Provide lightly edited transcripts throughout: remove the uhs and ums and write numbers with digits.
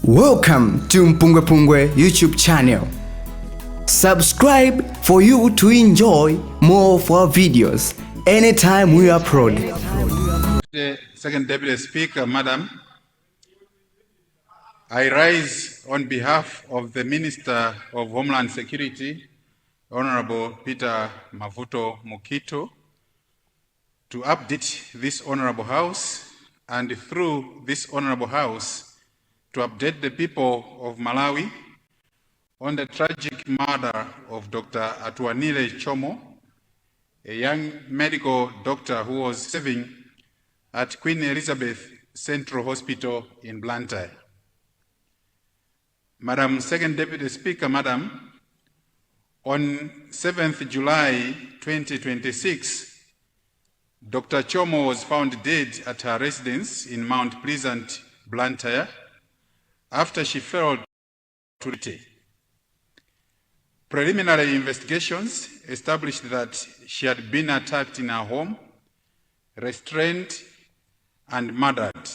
Welcome to MPUNGWE-PUNGWE YouTube channel. Subscribe for you to enjoy more of our videos anytime we upload. The Second Deputy Speaker, Madam, I rise on behalf of the Minister of Homeland Security, Honorable Peter Mavuto Mukito, to update this Honorable House and through this Honorable House to update the people of Malawi on the tragic murder of Dr. Atuanile Chomo, a young medical doctor who was serving at Queen Elizabeth Central Hospital in Blantyre. Madam Second Deputy Speaker, Madam, on 7th July 2026, Dr. Chomo was found dead at her residence in Mount Pleasant, Blantyre, after she failed to retire. Preliminary investigations established that she had been attacked in her home, restrained, and murdered.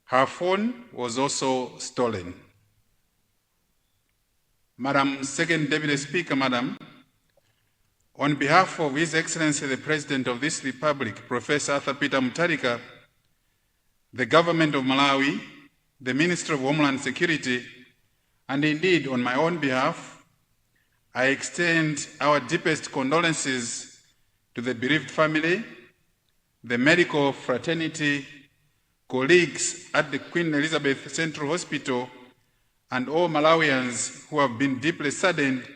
Her phone was also stolen. Madam Second Deputy Speaker, Madam, on behalf of His Excellency the President of this Republic, Professor Arthur Peter Mutharika, the Government of Malawi, the Minister of Homeland Security, and indeed on my own behalf, I extend our deepest condolences to the bereaved family, the medical fraternity, colleagues at the Queen Elizabeth Central Hospital, and all Malawians who have been deeply saddened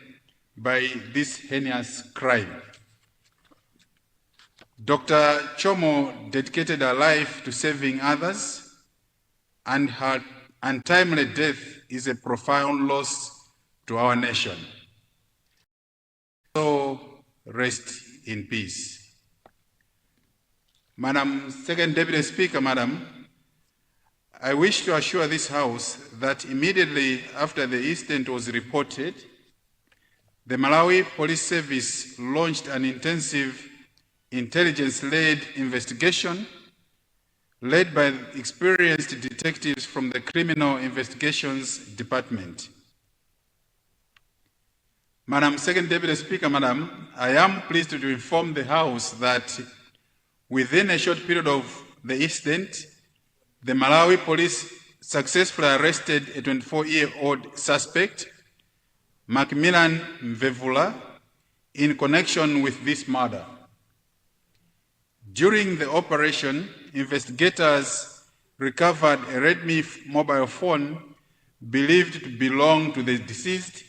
by this heinous crime. Dr. Chomo dedicated her life to saving others, and her untimely death is a profound loss to our nation. So rest in peace. Madam Second Deputy Speaker, Madam, I wish to assure this House that immediately after the incident was reported, the Malawi Police Service launched an intensive intelligence-led investigation led by experienced detectives from the Criminal Investigations Department. Madam Second Deputy Speaker, Madam, I am pleased to inform the House that within a short period of the incident, the Malawi police successfully arrested a 24-year-old suspect, Macmillan Mvevula, in connection with this murder. During the operation, investigators recovered a Redmi mobile phone believed to belong to the deceased,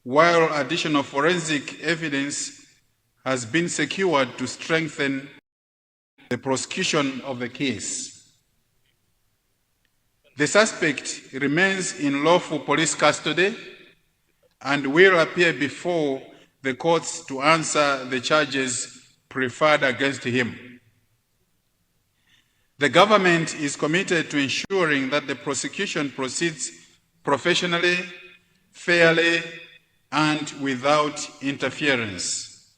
while additional forensic evidence has been secured to strengthen the prosecution of the case. The suspect remains in lawful police custody and will appear before the courts to answer the charges preferred against him. The government is committed to ensuring that the prosecution proceeds professionally, fairly, and without interference.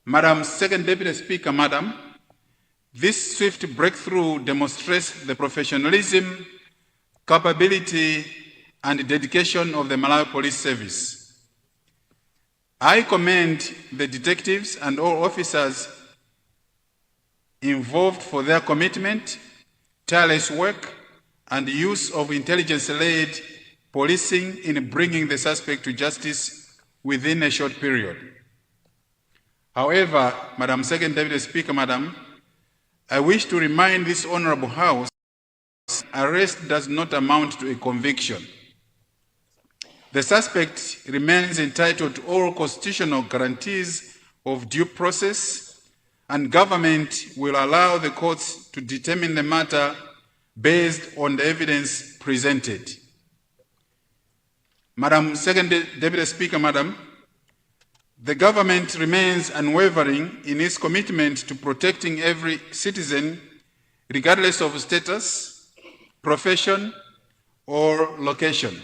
Madam Second Deputy Speaker, Madam, this swift breakthrough demonstrates the professionalism, capability, and dedication of the Malawi Police Service. I commend the detectives and all officers involved for their commitment, tireless work, and use of intelligence-led policing in bringing the suspect to justice within a short period. However, Madam Second Deputy Speaker, Madam, I wish to remind this Honorable House, arrest does not amount to a conviction. The suspect remains entitled to all constitutional guarantees of due process, and government will allow the courts to determine the matter based on the evidence presented. Madam Second Deputy Speaker, Madam, the government remains unwavering in its commitment to protecting every citizen, regardless of status, profession, or location.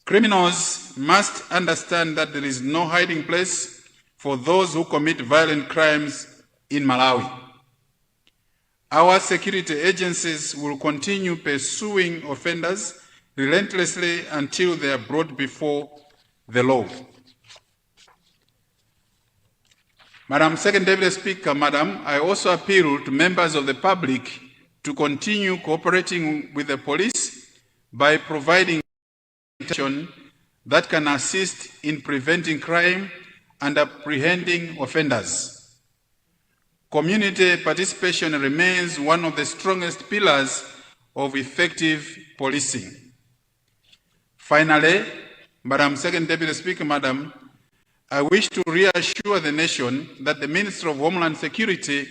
Criminals must understand that there is no hiding place for those who commit violent crimes in Malawi. Our security agencies will continue pursuing offenders relentlessly until they are brought before the law. Madam Second Deputy Speaker, Madam, I also appeal to members of the public to continue cooperating with the police by providing information that can assist in preventing crime and apprehending offenders. Community participation remains one of the strongest pillars of effective policing. Finally, Madam Second Deputy Speaker, Madam, I wish to reassure the nation that the Ministry of Homeland Security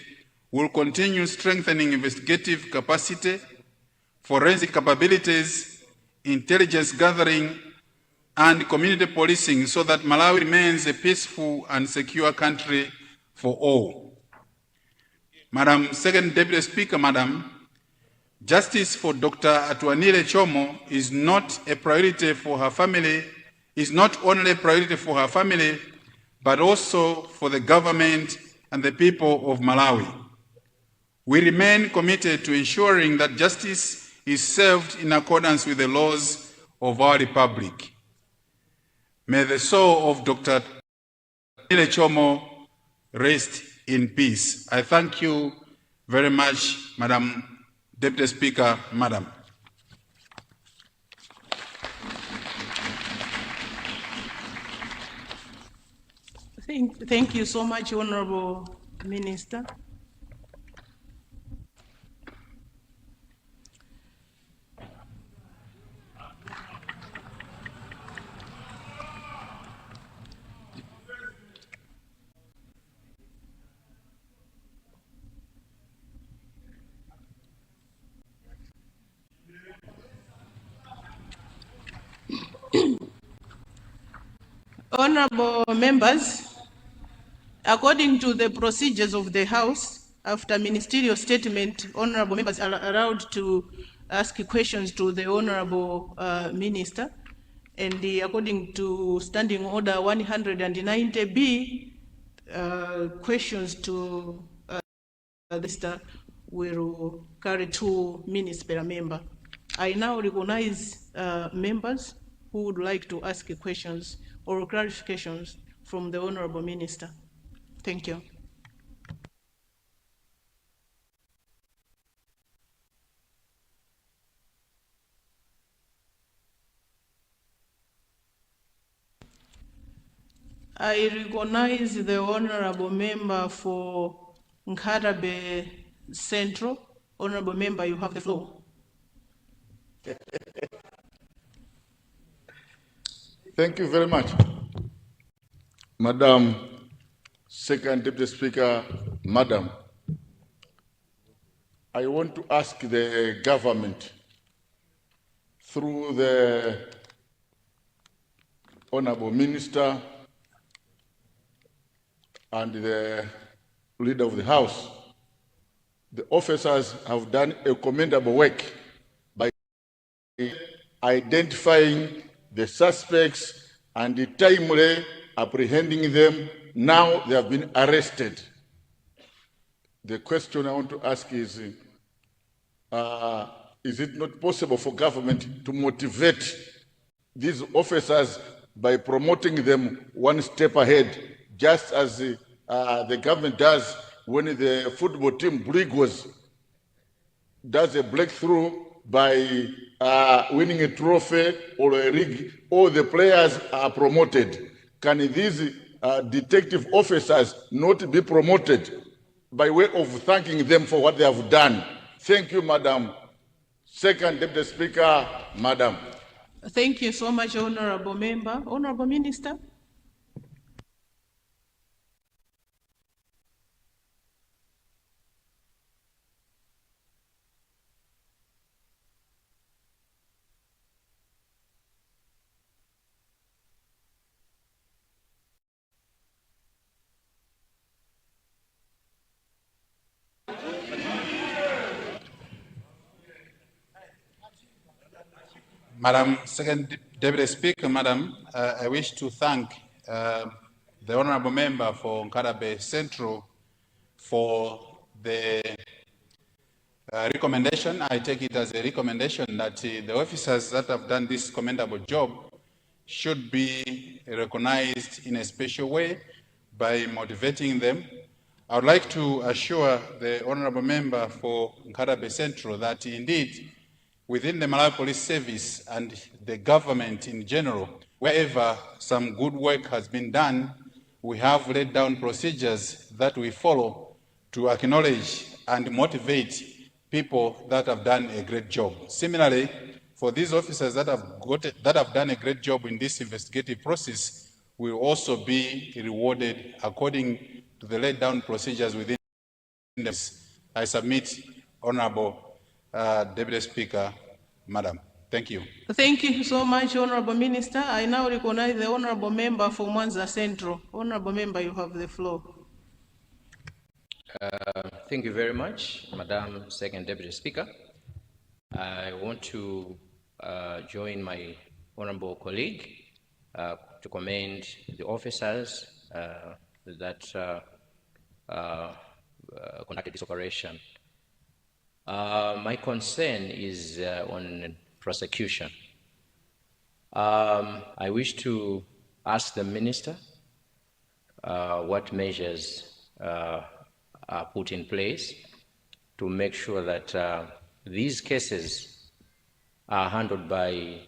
will continue strengthening investigative capacity, forensic capabilities, intelligence gathering, and community policing so that Malawi remains a peaceful and secure country for all. Madam Second Deputy Speaker, Madam, justice for Dr. Atuanile Chomo is not a priority for her family, is not only a priority for her family, but also for the government and the people of Malawi. We remain committed to ensuring that justice is served in accordance with the laws of our republic. May the soul of Dr. Atuanile Chomo rest in peace. I thank you very much, Madam Deputy Speaker, Madam. Thank you so much, Honorable Minister. Honorable members, according to the procedures of the House, after ministerial statement, honorable members are allowed to ask questions to the Honorable Minister. And according to Standing Order 190B, questions to the Minister will carry 2 minutes per member. I now recognize members who would like to ask questions or clarifications from the Honorable Minister. Thank you. I recognize the Honorable Member for Nkarabe Central. Honorable Member, you have the floor. Thank you very much. Madam Second Deputy Speaker, Madam, I want to ask the government through the Honorable Minister and the Leader of the House. The officers have done a commendable work by identifying the suspects and timely apprehending them. Now they have been arrested. The question I want to ask is it not possible for government to motivate these officers by promoting them one step ahead, just as the government does when the football team Brigos does a breakthrough by winning a trophy or a rig, all the players are promoted? Can these detective officers not be promoted by way of thanking them for what they have done? Thank you, Madam Second Deputy Speaker, Madam. Thank you so much, Honorable Member. Honorable Minister. Madam Second Deputy Speaker, Madam, I wish to thank the Honorable Member for Nkarabe Central for the recommendation. I take it as a recommendation that the officers that have done this commendable job should be recognized in a special way by motivating them. I would like to assure the honorable member for Nkarabe Central that indeed within the Malawi Police Service and the government in general, wherever some good work has been done, we have laid down procedures that we follow to acknowledge and motivate people that have done a great job. Similarly, for these officers that have done a great job in this investigative process, will also be rewarded according to the laid down procedures within this. I submit, Honorable Deputy Speaker, Madam. Thank you. Thank you so much, Honorable Minister. I now recognize the Honorable Member for Mwanza Central. Honorable Member, you have the floor. Thank you very much, Madam Second Deputy Speaker. I want to join my honorable colleague to commend the officers that conducted this operation. My concern is on prosecution. I wish to ask the Minister what measures are put in place to make sure that these cases are handled by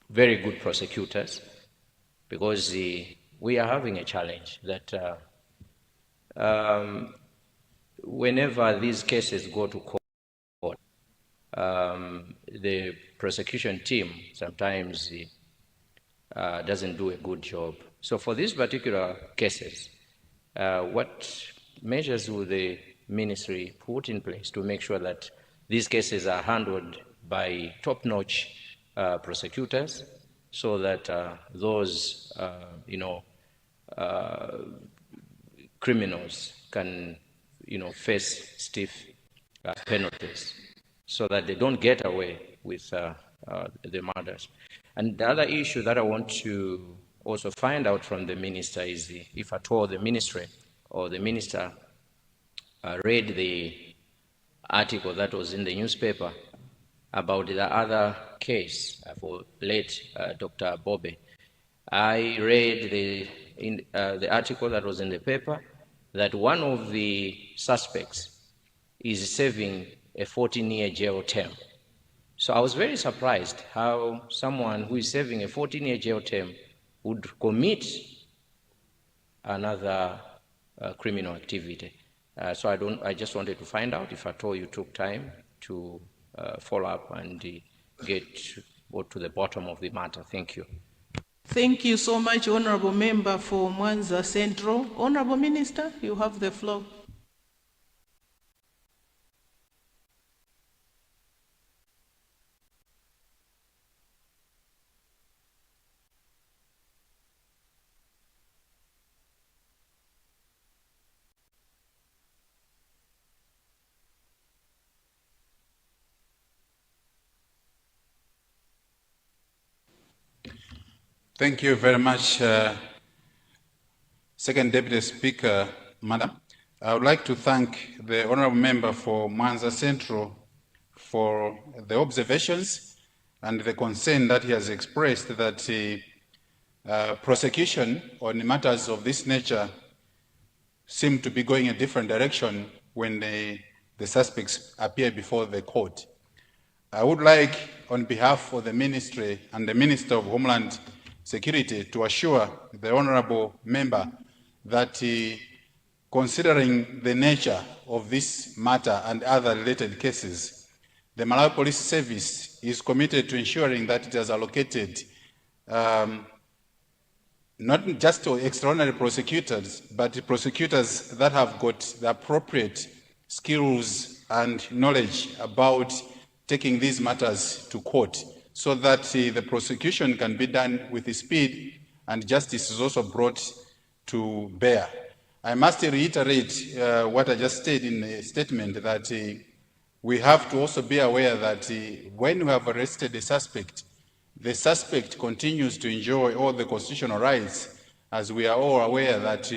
very good prosecutors, because we are having a challenge that whenever these cases go to court, the prosecution team sometimes doesn't do a good job. So for these particular cases, what measures will the ministry put in place to make sure that these cases are handled by top-notch prosecutors, so that those criminals can face stiff penalties, so that they don't get away with the murders? And the other issue that I want to also find out from the minister is if at all the ministry or the minister read the article that was in the newspaper about the other case for late Dr. Bobe. I read the article that was in the paper that one of the suspects is serving a 14-year jail term. So I was very surprised how someone who is serving a 14-year jail term would commit another criminal activity. So I just wanted to find out if at all you took time to follow up and get to the bottom of the matter. Thank you. Thank you so much, Honorable Member for Mwanza Central. Honorable Minister, you have the floor. Thank you very much, Second Deputy Speaker, Madam. I would like to thank the Honorable Member for Mwanza Central for the observations and the concern that he has expressed that prosecution on matters of this nature seem to be going a different direction when the suspects appear before the court. I would like, on behalf of the Ministry and the Minister of Homeland Security, to assure the Honorable Member that considering the nature of this matter and other related cases, the Malawi Police Service is committed to ensuring that it has allocated not just to extraordinary prosecutors, but prosecutors that have got the appropriate skills and knowledge about taking these matters to court, so that the prosecution can be done with speed and justice is also brought to bear. I must reiterate what I just said in a statement, that we have to also be aware that when we have arrested a suspect, the suspect continues to enjoy all the constitutional rights, as we are all aware that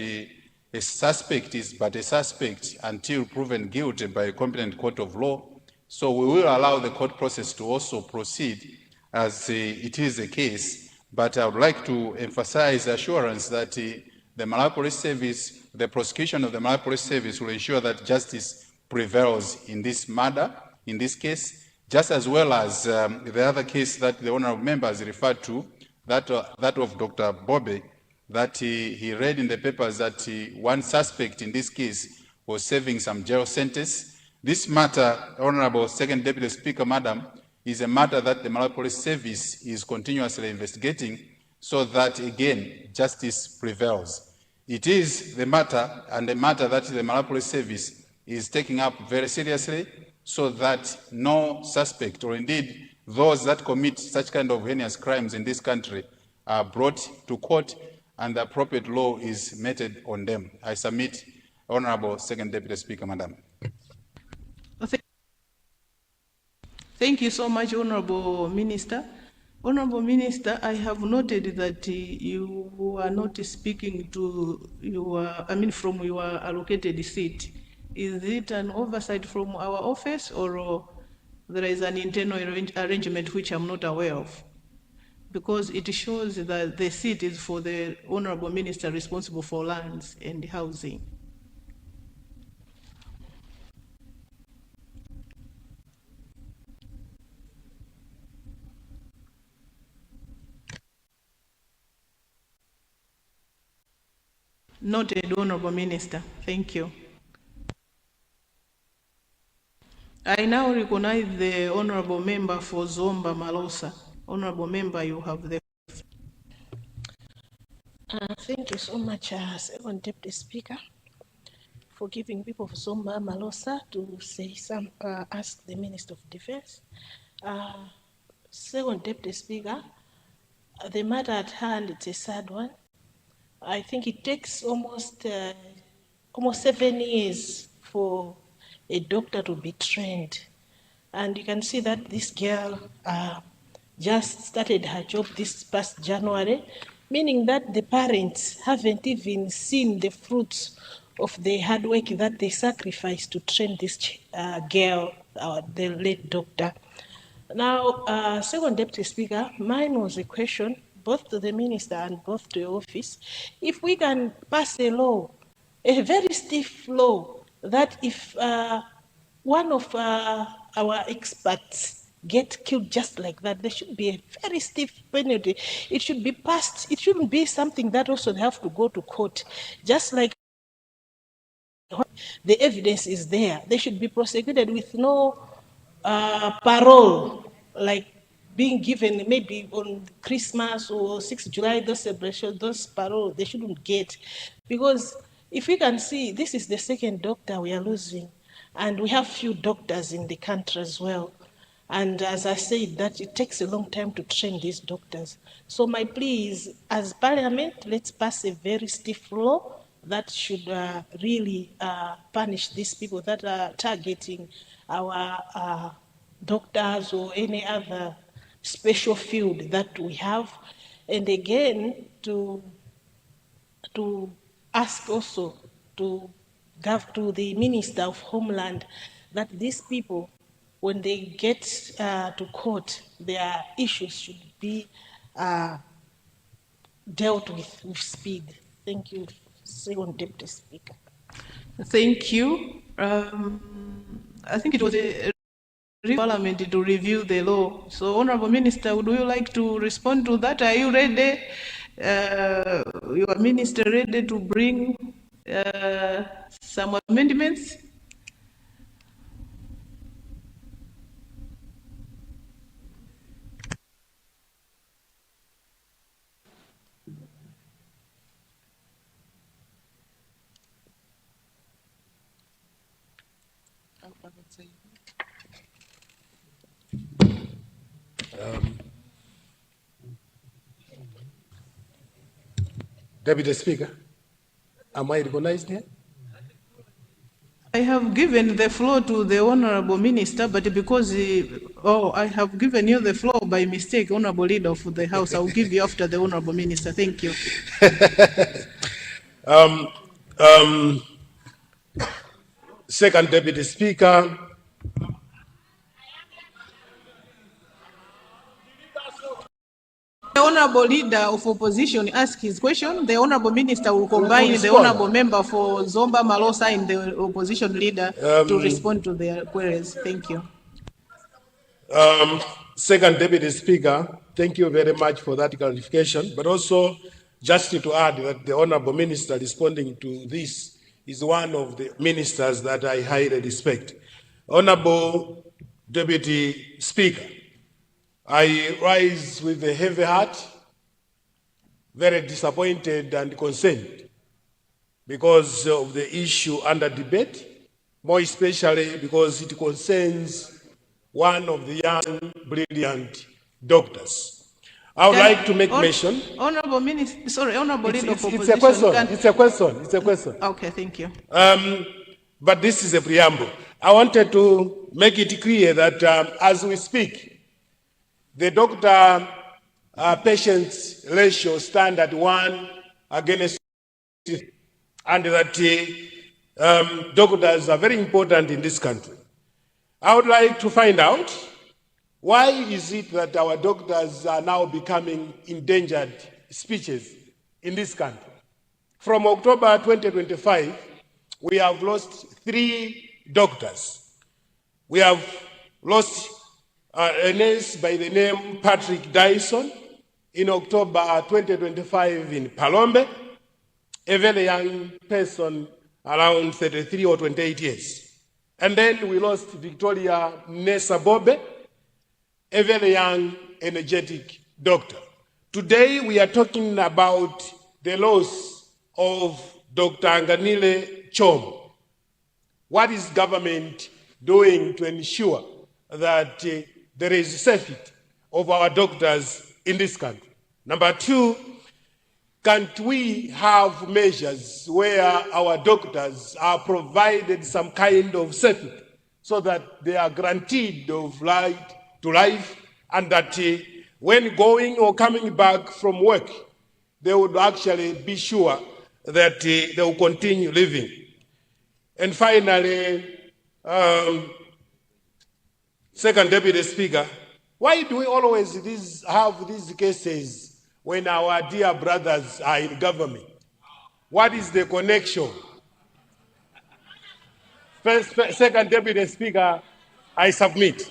a suspect is but a suspect until proven guilty by a competent court of law. So we will allow the court process to also proceed as it is a case. But I would like to emphasize assurance that the Malawi Police Service, the prosecution of the Malawi Police Service will ensure that justice prevails in this matter, in this case, just as well as the other case that the honorable members referred to, that of Dr. Bobe, that he read in the papers that one suspect in this case was serving some jail sentence. This matter, Honorable Second Deputy Speaker, Madam, is a matter that the Malawi Police Service is continuously investigating so that, again, justice prevails. It is the matter and the matter that the Malawi Police Service is taking up very seriously so that no suspect, or indeed those that commit such kind of heinous crimes in this country, are brought to court and the appropriate law is meted on them. I submit, Honorable Second Deputy Speaker, Madam. Thank you so much, Honorable Minister. Honorable Minister, I have noted that you are not speaking to from your allocated seat. Is it an oversight from our office, or there is an internal arrangement which I'm not aware of? Because it shows that the seat is for the Honorable Minister responsible for lands and housing. Noted, Honorable Minister. Thank you. I now recognize the Honorable Member for Zomba Malosa. Honorable Member, you have the Thank you so much, Second Deputy Speaker, for giving people of Zomba Malosa to say ask the Minister of Defense. Second Deputy Speaker, the matter at hand, it's a sad one. I think it takes almost 7 years for a doctor to be trained. And you can see that this girl just started her job this past January, meaning that the parents haven't even seen the fruits of the hard work that they sacrificed to train this girl, the late doctor. Now, Second Deputy Speaker, mine was a question both to the Minister and both to your office. If we can pass a law, a very stiff law, that if one of our experts get killed just like that, there should be a very stiff penalty. It should be passed. It shouldn't be something that also they have to go to court. Just like the evidence is there, they should be prosecuted with no parole, like being given maybe on Christmas or 6th July, those celebrations, those parole, they shouldn't get. Because if we can see, this is the second doctor we are losing, and we have few doctors in the country as well. And as I said, that it takes a long time to train these doctors. So my plea is, as Parliament, let's pass a very stiff law that should really punish these people that are targeting our doctors or any other special field that we have. And again, to ask also to the Minister of Homeland that these people, when they get to court, their issues should be dealt with speed. Thank you, Second Deputy Speaker. Thank you. I think it was a Parliament to review the law. So, Honorable Minister, would you like to respond to that? Are you ready? Your Minister ready to bring some amendments? Deputy Speaker, am I recognized here? I have given the floor to the Honorable Minister, but because I have given you the floor by mistake, Honorable Leader of the House, I will give you after the Honorable Minister. Thank you. Second Deputy Speaker, The Honorable Leader of Opposition asks his question. The Honorable Minister will combine the respond. Honorable Member for Zomba Malosa and the Opposition Leader to respond to their queries. Thank you. Second Deputy Speaker, thank you very much for that clarification, but also just to add that the Honorable Minister responding to this is one of the ministers that I highly respect. Honorable Deputy Speaker, I rise with a heavy heart, very disappointed and concerned because of the issue under debate, more especially because it concerns one of the young, brilliant doctors. I would like to make mention. Honorable Minister, sorry, Honorable Leader of Opposition. It's a question. It's a question. Okay, thank you. But this is a preamble. I wanted to make it clear that as we speak, the doctor patients ratio stand at 1 against, and that doctors are very important in this country. I would like to find out why is it that our doctors are now becoming endangered species in this country. From October 2025, we have lost 3 doctors. We have lost a nurse by the name Patrick Dyson in October 2025 in Palombe, a very young person around 33 or 28 years. And then we lost Victoria Nessa Bobe, a very young, energetic doctor. Today we are talking about the loss of Dr. Anganile Chom. What is government doing to ensure that there is safety of our doctors in this country? Number 2, can't we have measures where our doctors are provided some kind of safety so that they are guaranteed of right to life, and that when going or coming back from work, they would actually be sure that they will continue living? And finally, Second Deputy Speaker, why do we always have these cases when our dear brothers are in government? What is the connection? Second Deputy Speaker, I submit.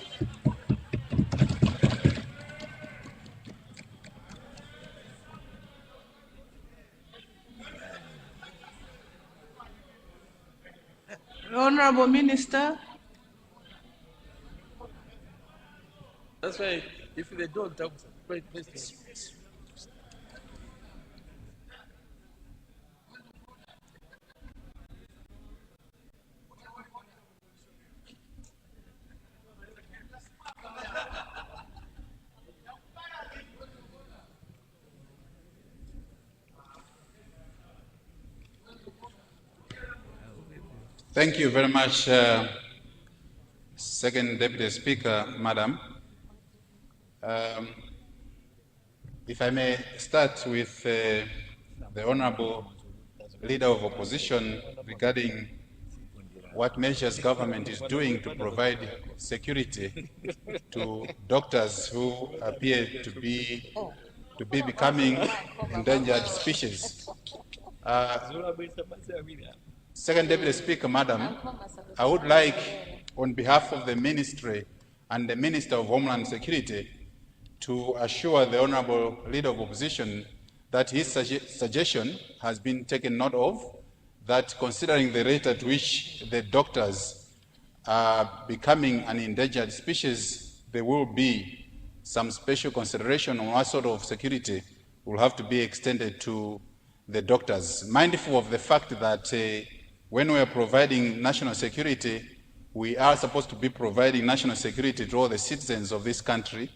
Honorable Minister. That's why if they don't have great questions. Thank you very much, Second Deputy Speaker, Madam. If I may start with the Honorable Leader of Opposition regarding what measures government is doing to provide security to doctors who appear to be becoming endangered species. Second Deputy Speaker, Madam, I would like, on behalf of the Ministry and the Minister of Homeland Security, to assure the Honorable Leader of Opposition that his suggestion has been taken note of, that considering the rate at which the doctors are becoming an endangered species, there will be some special consideration on what sort of security will have to be extended to the doctors. Mindful of the fact that when we are providing national security, we are supposed to be providing national security to all the citizens of this country,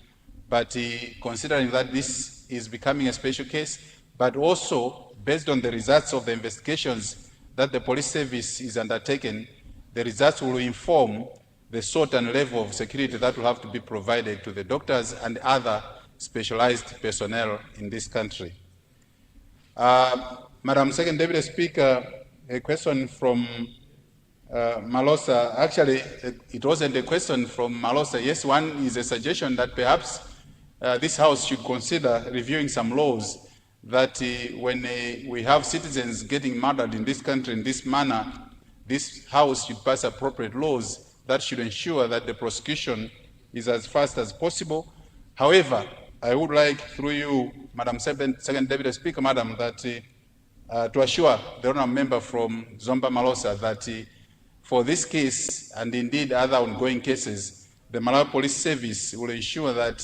but considering that this is becoming a special case, but also based on the results of the investigations that the police service is undertaking, the results will inform the sort and level of security that will have to be provided to the doctors and other specialized personnel in this country. Madam Second Deputy Speaker, a question from Malosa. Actually, it wasn't a question from Malosa. Yes, one is a suggestion that perhaps this House should consider reviewing some laws that when we have citizens getting murdered in this country in this manner, this House should pass appropriate laws that should ensure that the prosecution is as fast as possible. However, I would like, through you, Madam Second Deputy Speaker, Madam, that to assure the honourable member from Zomba Malosa that for this case and indeed other ongoing cases, the Malawi Police Service will ensure that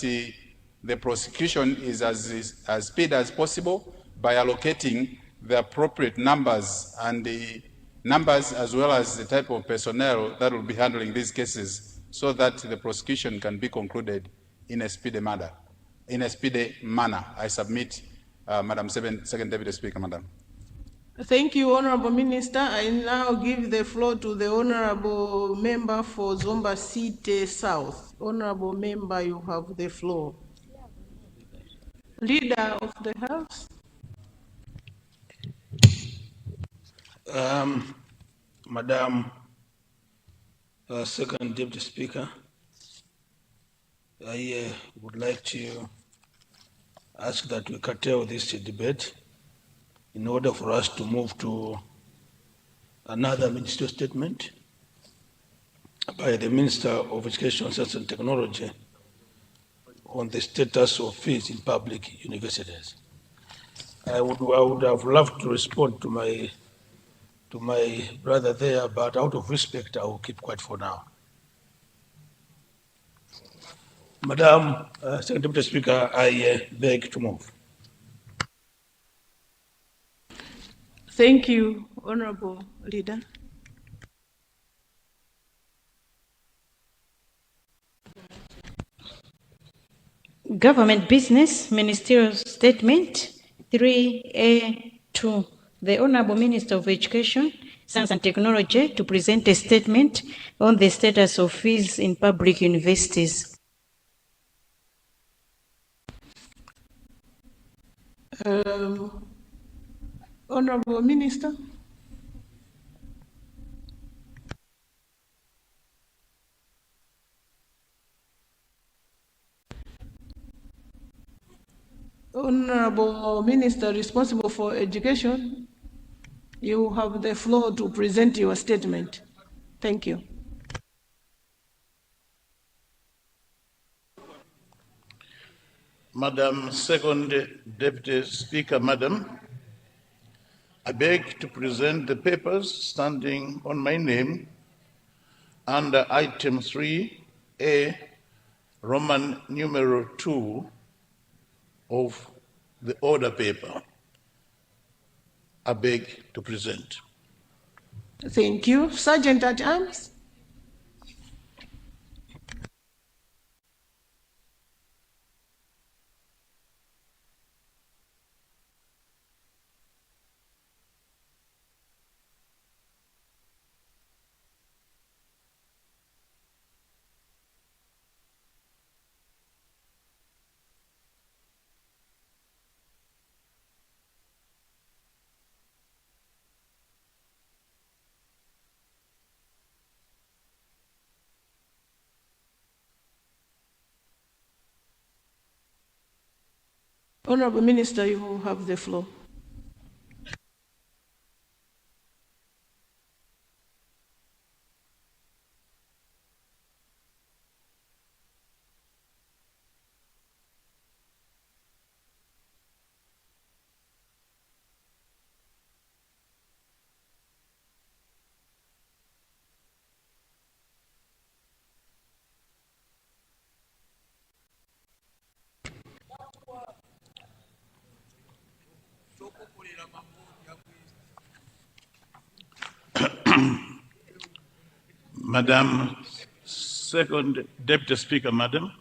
the prosecution is as speedy as possible by allocating the appropriate numbers and the numbers as well as the type of personnel that will be handling these cases so that the prosecution can be concluded in a speedy manner. I submit, Madam Second Deputy Speaker, Madam. Thank you, Honorable Minister. I now give the floor to the Honorable Member for Zomba City South. Honorable Member, you have the floor. Leader of the House. Madam Second Deputy Speaker, I would like to ask that we curtail this debate in order for us to move to another ministerial statement by the Minister of Education, Science and Technology on the status of fees in public universities. I would have loved to respond to my brother there, but out of respect, I will keep quiet for now. Madam Second Deputy Speaker, I beg to move. Thank you, Honorable Leader. Government Business Ministerial Statement 3A2. The Honorable Minister of Education, Science and Technology to present a statement on the status of fees in public universities. Honorable Minister. Honorable Minister responsible for education, you have the floor to present your statement. Thank you. Madam Second Deputy Speaker, Madam, I beg to present the papers standing on my name under item 3A, Roman numeral 2 of the order paper. I beg to present. Thank you. Sergeant at Arms. Honorable Minister, you have the floor. Madam Second Deputy Speaker, Madam,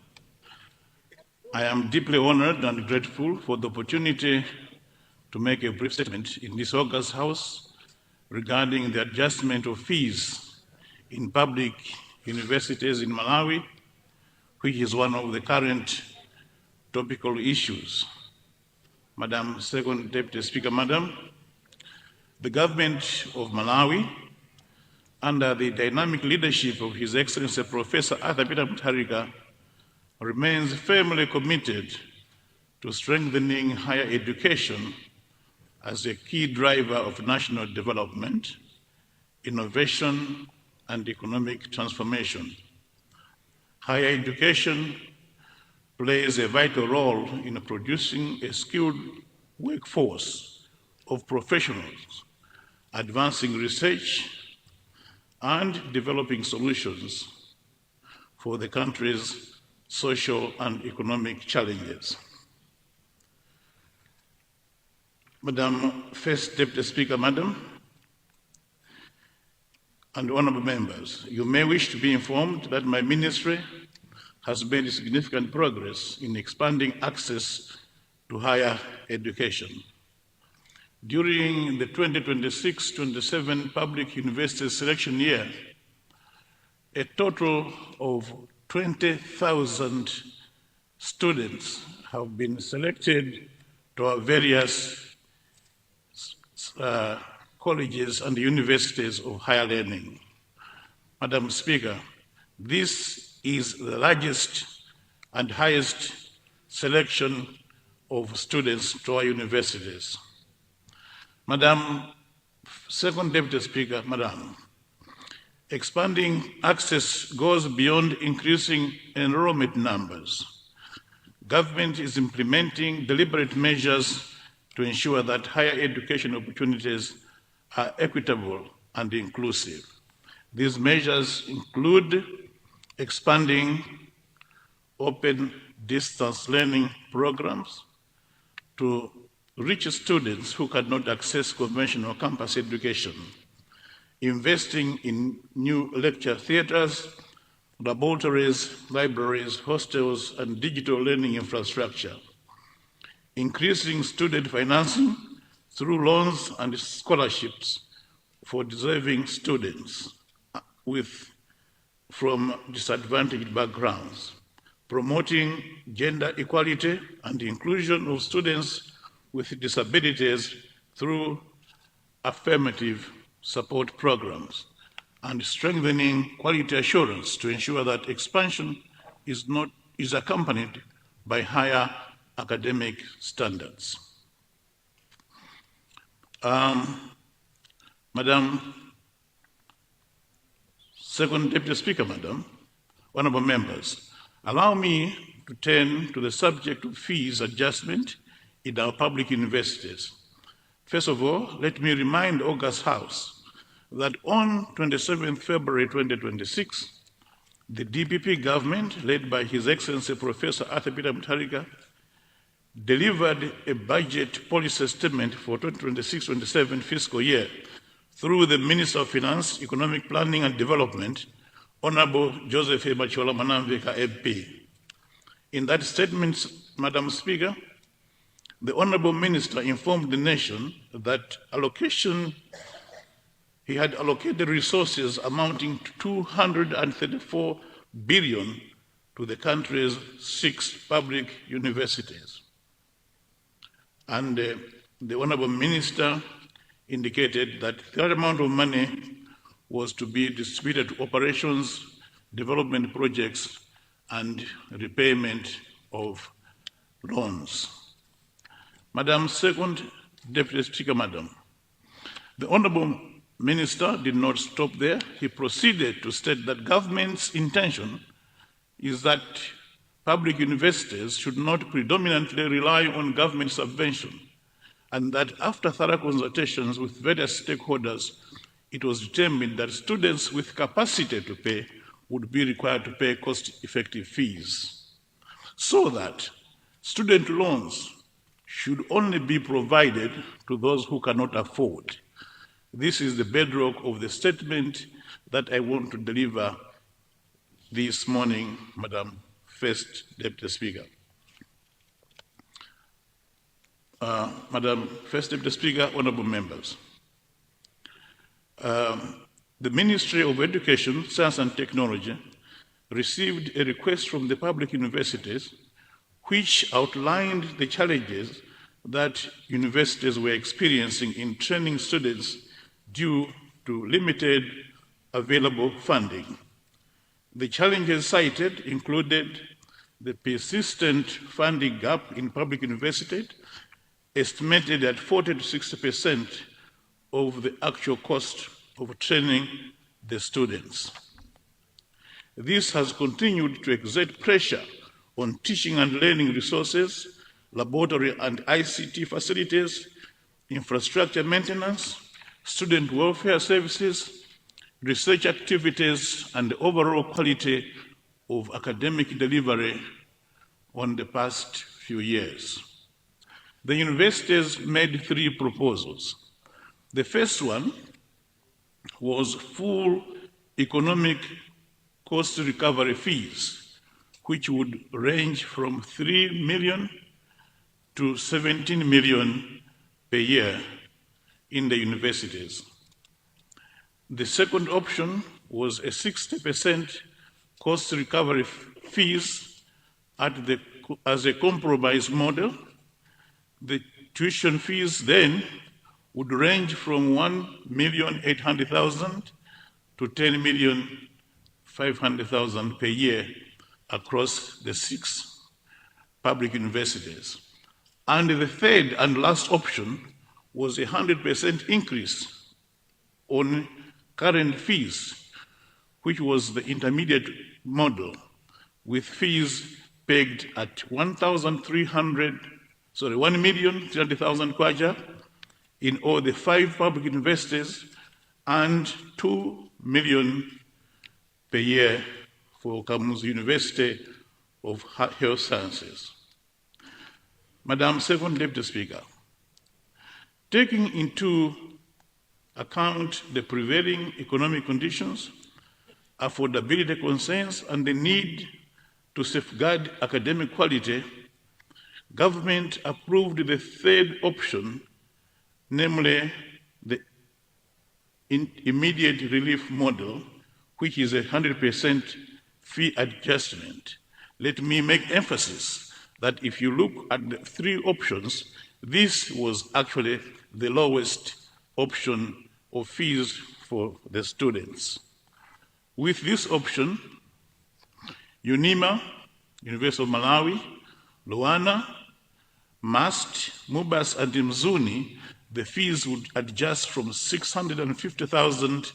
I am deeply honored and grateful for the opportunity to make a brief statement in this August House regarding the adjustment of fees in public universities in Malawi, which is one of the current topical issues. Madam Second Deputy Speaker, Madam, The government of Malawi, under the dynamic leadership of His Excellency Professor Peter Mutharika, remains firmly committed to strengthening higher education as a key driver of national development, innovation, and economic transformation. Higher education plays a vital role in producing a skilled workforce of professionals, advancing research, and developing solutions for the country's social and economic challenges. Madam First Deputy Speaker, Madam, and honorable members, you may wish to be informed that my ministry has made significant progress in expanding access to higher education. During the 2026-27 public university selection year, a total of 20,000 students have been selected to our various colleges and universities of higher learning. Madam Speaker, this is the largest and highest selection of students to our universities. Madam Second Deputy Speaker, Madam, expanding access goes beyond increasing enrollment numbers. Government is implementing deliberate measures to ensure that higher education opportunities are equitable and inclusive. These measures include expanding open distance learning programs to reach students who cannot access conventional campus education, investing in new lecture theaters, laboratories, libraries, hostels, and digital learning infrastructure, increasing student financing through loans and scholarships for deserving students from disadvantaged backgrounds, promoting gender equality and inclusion of students with disabilities through affirmative support programs, and strengthening quality assurance to ensure that expansion is accompanied by higher academic standards. Madam Second Deputy Speaker, Madam, honorable members, allow me to turn to the subject of fees adjustment in our public universities. First of all, let me remind August House that on 27 February 2026, the DPP government, led by His Excellency Professor Peter Mutharika, delivered a budget policy statement for 2026-27 fiscal year through the Minister of Finance, Economic Planning and Development, Honorable Joseph Machola Manamvika MP. In that statement, Madam Speaker, the Honorable Minister informed the nation that he had allocated resources amounting to 234 billion to the country's 6 public universities. And the Honorable Minister indicated that that amount of money was to be distributed to operations, development projects, and repayment of loans. Madam Second Deputy Speaker, Madam, the Honorable Minister did not stop there. He proceeded to state that government's intention is that public universities should not predominantly rely on government subvention, and that after thorough consultations with various stakeholders, it was determined that students with capacity to pay would be required to pay cost-effective fees, so that student loans should only be provided to those who cannot afford. This is the bedrock of the statement that I want to deliver this morning, Madam First Deputy Speaker. Madam First Deputy Speaker, honorable members. The Ministry of Education, Science and Technology received a request from the public universities which outlined the challenges that universities were experiencing in training students due to limited available funding. The challenges cited included the persistent funding gap in public universities, estimated at 40 to 60% of the actual cost of training the students. This has continued to exert pressure on teaching and learning resources, laboratory and ICT facilities, infrastructure maintenance, student welfare services, research activities, and the overall quality of academic delivery on the past few years. The universities made 3 proposals. The first one was full economic cost recovery fees, which would range from 3 million to 17 million per year in the universities. The second option was a 60% cost recovery fees as a compromise model. The tuition fees then would range from 1,800,000 to 10,500,000 per year across the 6 public universities. And the third and last option was a 100% increase on current fees, which was the intermediate model, with fees pegged at 1,300,000 kwacha in all the 5 public universities and 2 million per year for Kamuzu University of Health Sciences. Madam Second Deputy Speaker, taking into account the prevailing economic conditions, affordability concerns, and the need to safeguard academic quality, government approved the third option, namely the immediate relief model, which is a 100% fee adjustment. Let me make emphasis that if you look at the 3 options, this was actually the lowest option of fees for the students. With this option, UNIMA, University of Malawi, Luana, MAST, MUBAS, and Mzuni, the fees would adjust from 650,000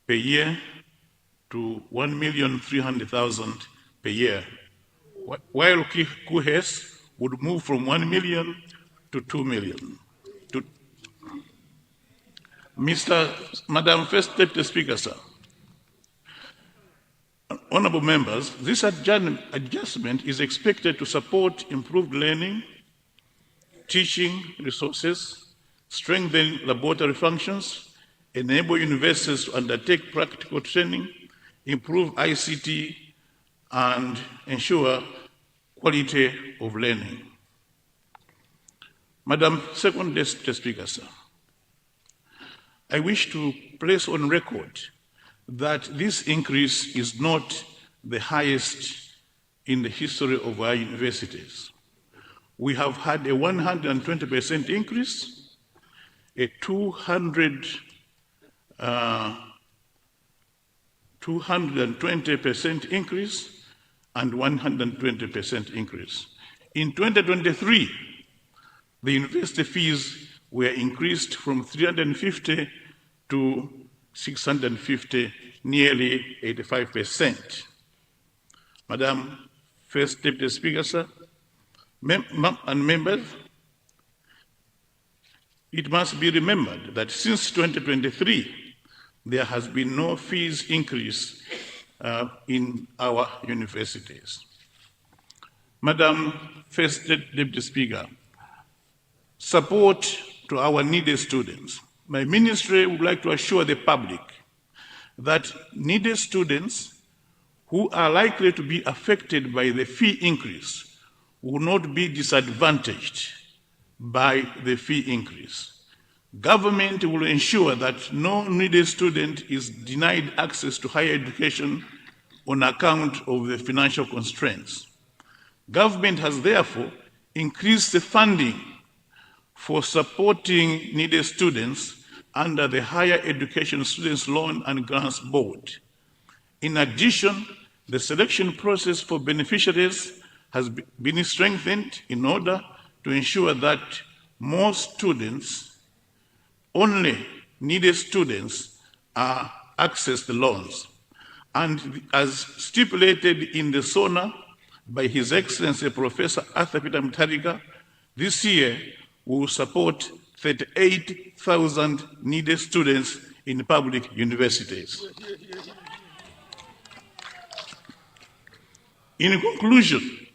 per year to 1,300,000 per year, while KUHES would move from 1 million to 2 million. Madam First Deputy Speaker, sir. Honorable members, this adjustment is expected to support improved learning, teaching resources, strengthen laboratory functions, enable universities to undertake practical training, improve ICT, and ensure quality of learning. Madam Second Deputy Speaker, sir, I wish to place on record that this increase is not the highest in the history of our universities. We have had a 120% increase, a 220% increase, and 120% increase. In 2023, the university fees were increased from 350 to 650, nearly 85%. Madam First Deputy Speaker, sir, and members, it must be remembered that since 2023, there has been no fees increase in our universities. Madam First Deputy Speaker, support to our needy students. My ministry would like to assure the public that needy students who are likely to be affected by the fee increase will not be disadvantaged by the fee increase. Government will ensure that no needy student is denied access to higher education on account of the financial constraints. Government has therefore increased the funding for supporting needy students under the Higher Education Students Loan and Grants Board. In addition, the selection process for beneficiaries has been strengthened in order to ensure that more students, only needy students, are access the loans. And as stipulated in the SONA by His Excellency Professor Arthur Peter Mutharika, this year we will support 38,000 needy students in public universities. In conclusion,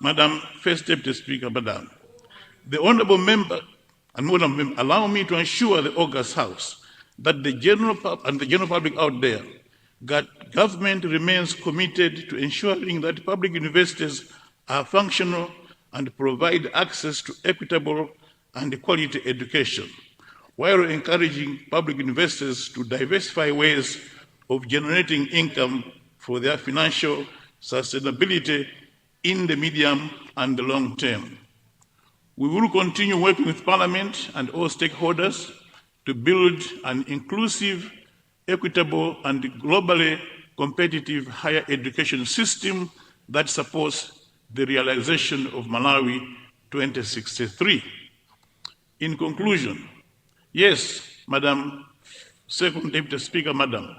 Madam First Deputy Speaker, Madam, the Honourable Member and Honourable Member, allow me to assure the August House that the general public out there, that government remains committed to ensuring that public universities are functional and provide access to equitable and quality education, while encouraging public universities to diversify ways of generating income for their financial sustainability in the medium and the long term. We will continue working with Parliament and all stakeholders to build an inclusive, equitable, and globally competitive higher education system that supports the realization of Malawi 2063. In conclusion, yes, Madam Second Deputy Speaker, Madam,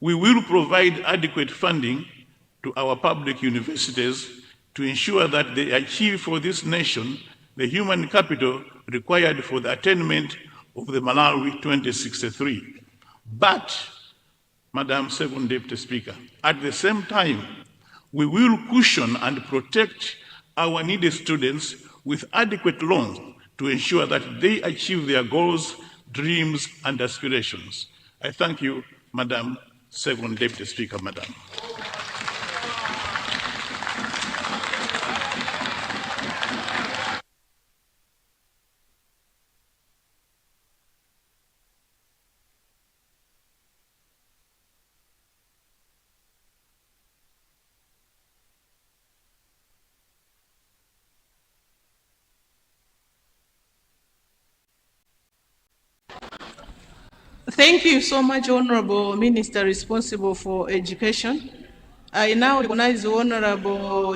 we will provide adequate funding to our public universities to ensure that they achieve for this nation the human capital required for the attainment of the Malawi 2063. But, Madam Second Deputy Speaker, at the same time, we will cushion and protect our needy students with adequate loans to ensure that they achieve their goals, dreams, and aspirations. I thank you, Madam Second Deputy Speaker, Madam. Thank you so much, Honorable Minister responsible for education. I now recognize the Honorable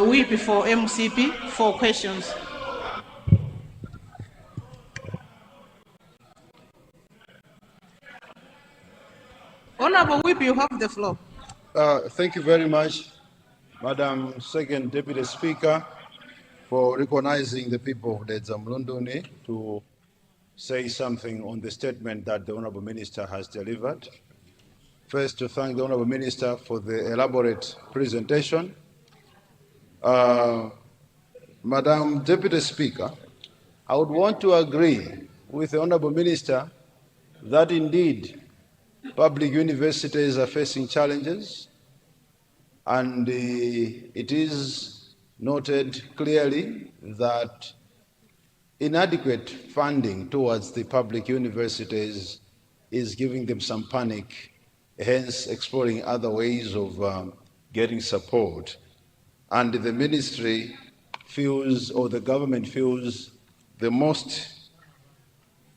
Whip for MCP for questions. Honorable Whip, you have the floor. Thank you very much, Madam Second Deputy Speaker, for recognizing the people of the Zamlunduni to say something on the statement that the Honorable Minister has delivered. First, to thank the Honorable Minister for the elaborate presentation. Madam Deputy Speaker, I would want to agree with the Honorable Minister that indeed public universities are facing challenges, and it is noted clearly that inadequate funding towards the public universities is giving them some panic, hence exploring other ways of getting support. And the ministry feels, or the government feels, the most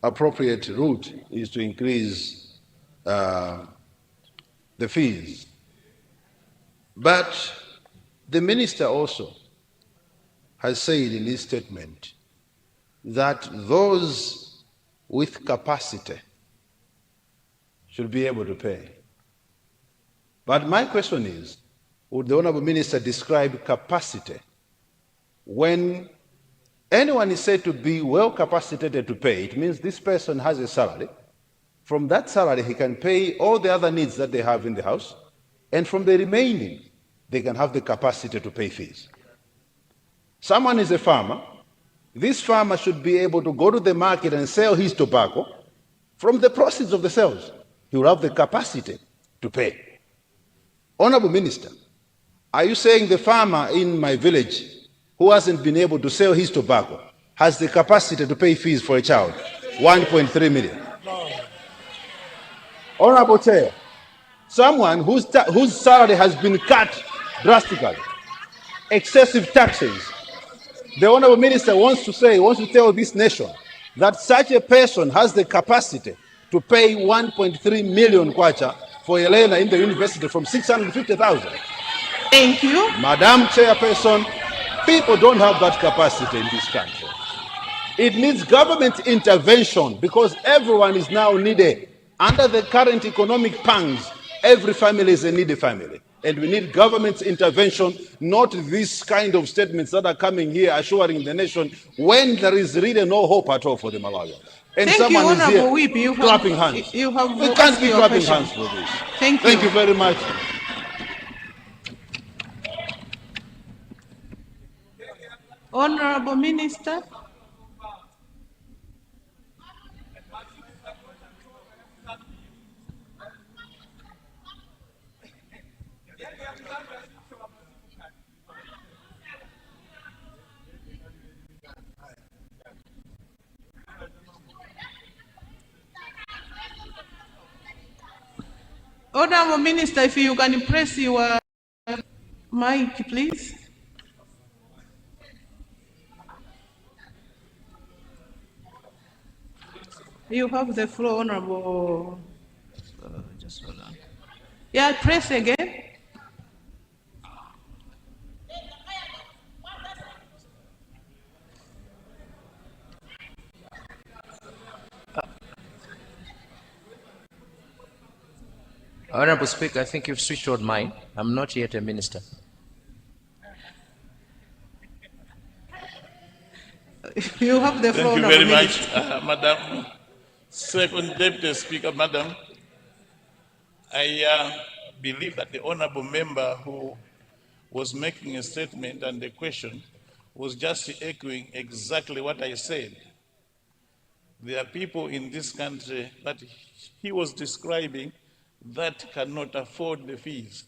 appropriate route is to increase the fees. But the minister also has said in his statement that those with capacity should be able to pay. But my question is, would the Honorable Minister describe capacity when anyone is said to be well capacitated to pay? It means this person has a salary. From that salary, he can pay all the other needs that they have in the house, and from the remaining, they can have the capacity to pay fees. Someone is a farmer. This farmer should be able to go to the market and sell his tobacco. From the proceeds of the sales, he will have the capacity to pay. Honorable Minister, are you saying the farmer in my village who hasn't been able to sell his tobacco has the capacity to pay fees for a child? 1.3 million. Honorable Chair, someone whose salary has been cut drastically, excessive taxes, The Honorable Minister wants to tell this nation that such a person has the capacity to pay 1.3 million kwacha for Elena in the university from 650,000. Thank you. Madam Chairperson, people don't have that capacity in this country. It needs government intervention because everyone is now needy. Under the current economic pangs, every family is a needy family. And we need government intervention, not this kind of statements that are coming here assuring the nation when there is really no hope at all for the Malawians. And Thank you, someone is Honorable here Whip. clapping hands. You have We can't asked be your clapping question. hands for this. Thank Thank you very much. Honorable Minister. Honorable Minister, if you can press your mic, please. You have the floor, Honorable. Just hold on. Yeah, press again. Honorable Speaker, I think you've switched on mine. I'm not yet a minister. You have the floor. Thank you very much, Madam Second Deputy Speaker, Madam. I believe that the honorable member who was making a statement and the question was just echoing exactly what I said. There are people in this country that he was describing that cannot afford the fees.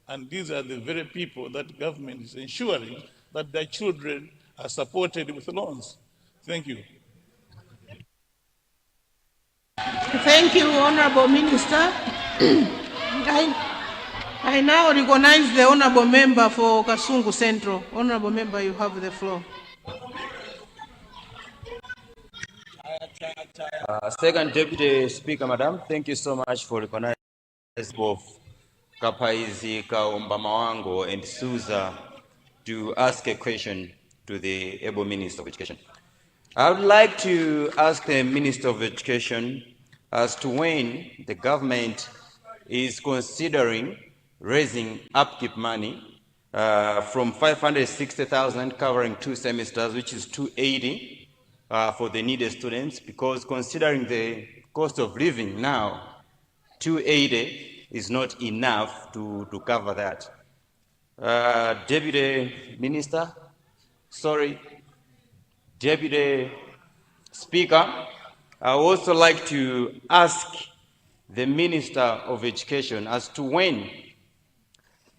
And these are the very people that government is ensuring that their children are supported with loans. Thank you. Thank you, Honorable Minister. I now recognize the Honorable Member for Kasungu Central. Honorable Member, you have the floor. Second Deputy Speaker, Madam, thank you so much for recognizing both Kapaizi, Kaumba Mawango, and Souza to ask a question to the able Minister of Education. I would like to ask the Minister of Education as to when the government is considering raising upkeep money from 560,000 covering 2 semesters, which is 280 for the needed students, because considering the cost of living now, 280 is not enough to cover that. Deputy Speaker, I would also like to ask the Minister of Education as to when,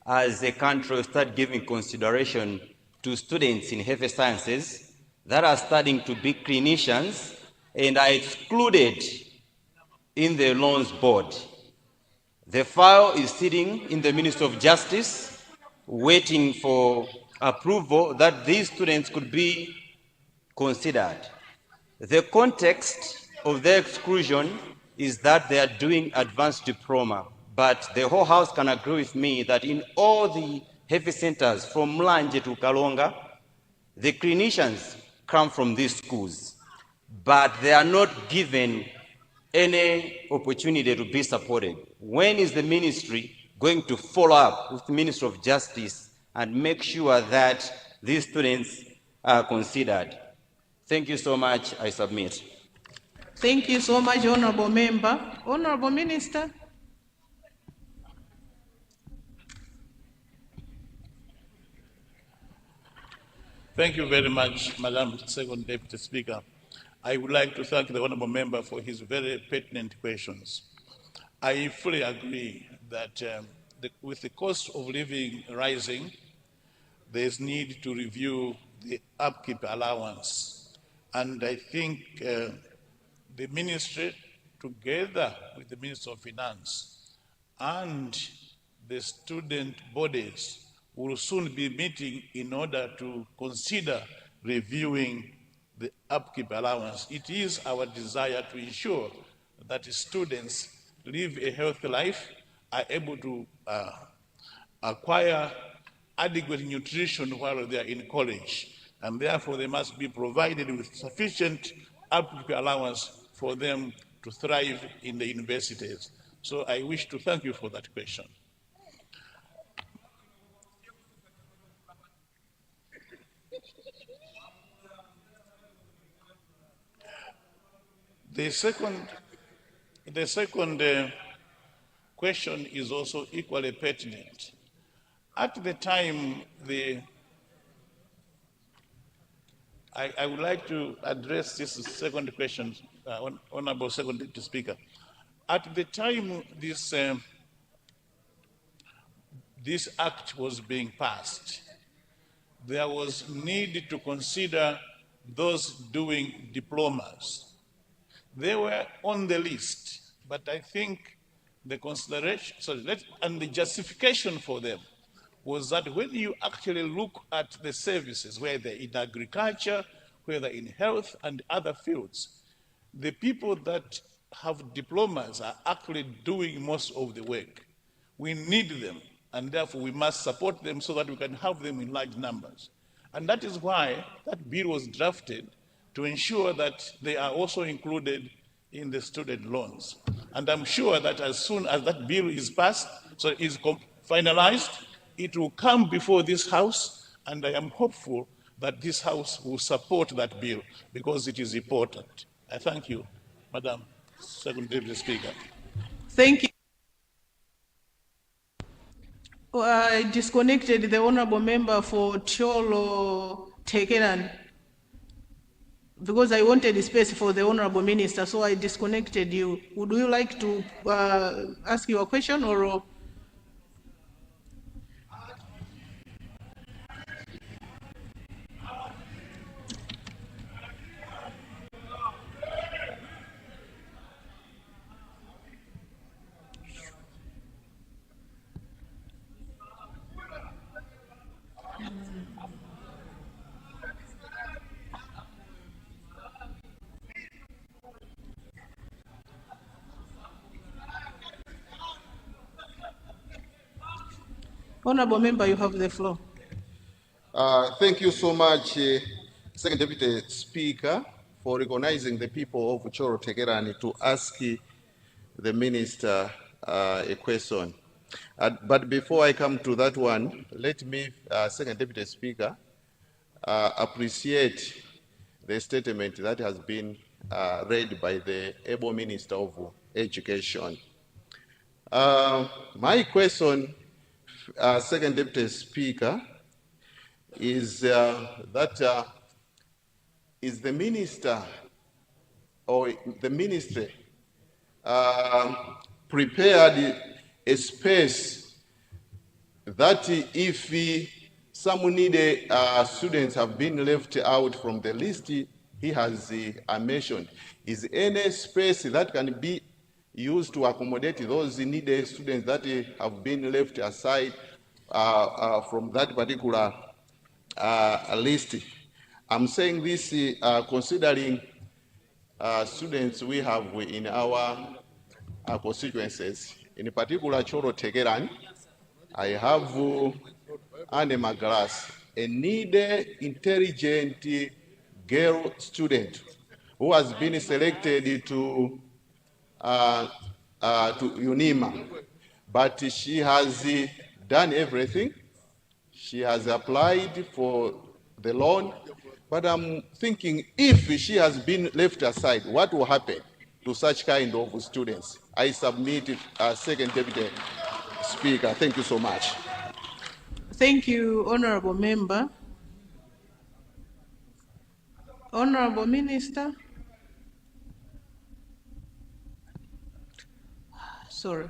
as a country, will start giving consideration to students in health sciences that are studying to be clinicians and are excluded in the loans board. The file is sitting in the Ministry of Justice, waiting for approval that these students could be considered. The context of their exclusion is that they are doing advanced diploma, but the whole House can agree with me that in all the health centers from Mlanje to Kalonga, the clinicians come from these schools, but they are not given any opportunity to be supported. When is the ministry going to follow up with the Ministry of Justice and make sure that these students are considered? Thank you so much. I submit. Thank you so much, Honorable Member. Honorable Minister. Thank you very much, Madam Second Deputy Speaker. I would like to thank the honorable member for his very pertinent questions. I fully agree that with the cost of living rising, there is need to review the upkeep allowance. And I think the ministry, together with the Minister of Finance and the student bodies, will soon be meeting in order to consider reviewing the upkeep allowance. It is our desire to ensure that students live a healthy life, are able to acquire adequate nutrition while they are in college, and therefore they must be provided with sufficient upkeep allowance for them to thrive in the universities. So I wish to thank you for that question. The second question is also equally pertinent. At the time, I would like to address this second question, Honorable Second Deputy Speaker. At the time this act was being passed, there was need to consider those doing diplomas. They were on the list, but I think the consideration, and the justification for them was that when you actually look at the services, whether in agriculture, whether in health and other fields, the people that have diplomas are actually doing most of the work. We need them, and therefore we must support them so that we can have them in large numbers. And that is why that bill was drafted, to ensure that they are also included in the student loans. And I'm sure that as soon as that bill is passed, so is finalized, it will come before this House, and I am hopeful that this House will support that bill because it is important. I thank you, Madam Second Deputy Speaker. Thank you. I disconnected the honorable member for Cholo Tekeran because I wanted space for the honorable minister, so I disconnected you. Would you like to ask your question or? Honorable member, you have the floor. Thank you so much, Second Deputy Speaker, for recognizing the people of Choro Tegerani to ask the minister a question. But before I come to that one, let me, Second Deputy Speaker, appreciate the statement that has been read by the able Minister of Education. My question, Second Deputy Speaker, is that is the minister or the ministry prepared a space that if some needy students have been left out from the list he has mentioned, is any space that can be used to accommodate those needy students that have been left aside from that particular list? I'm saying this considering students we have in our constituencies, in particular Choro Tegeran. I have Anne Magras, a needy, intelligent girl student who has been selected to UNIMA, but she has done everything. She has applied for the loan, but I'm thinking if she has been left aside, what will happen to such kind of students? I submit Second Deputy Speaker. Thank you so much. Thank you, Honorable Member. Honorable Minister. Sorry.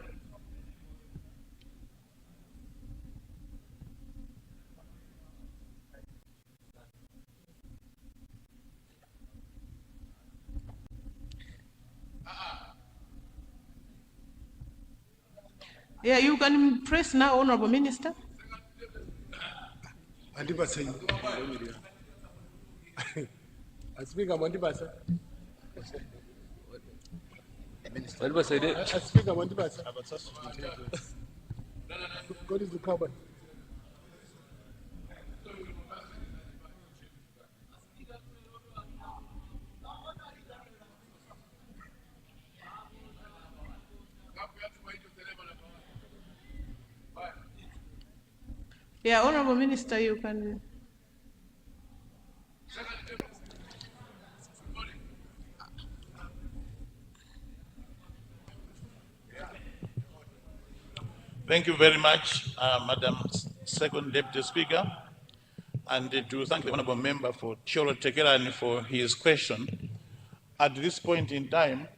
Yeah, you can press now, Honorable Minister. Speaker Mwandibasa. Mwandibasa ide. Speaker Mwandibasa. God is the cover. Yeah, Honorable Minister, you can. Thank you very much, Madam Second Deputy Speaker, and to thank the Honourable Member for Cholo Tekeran for his question. At this point in time,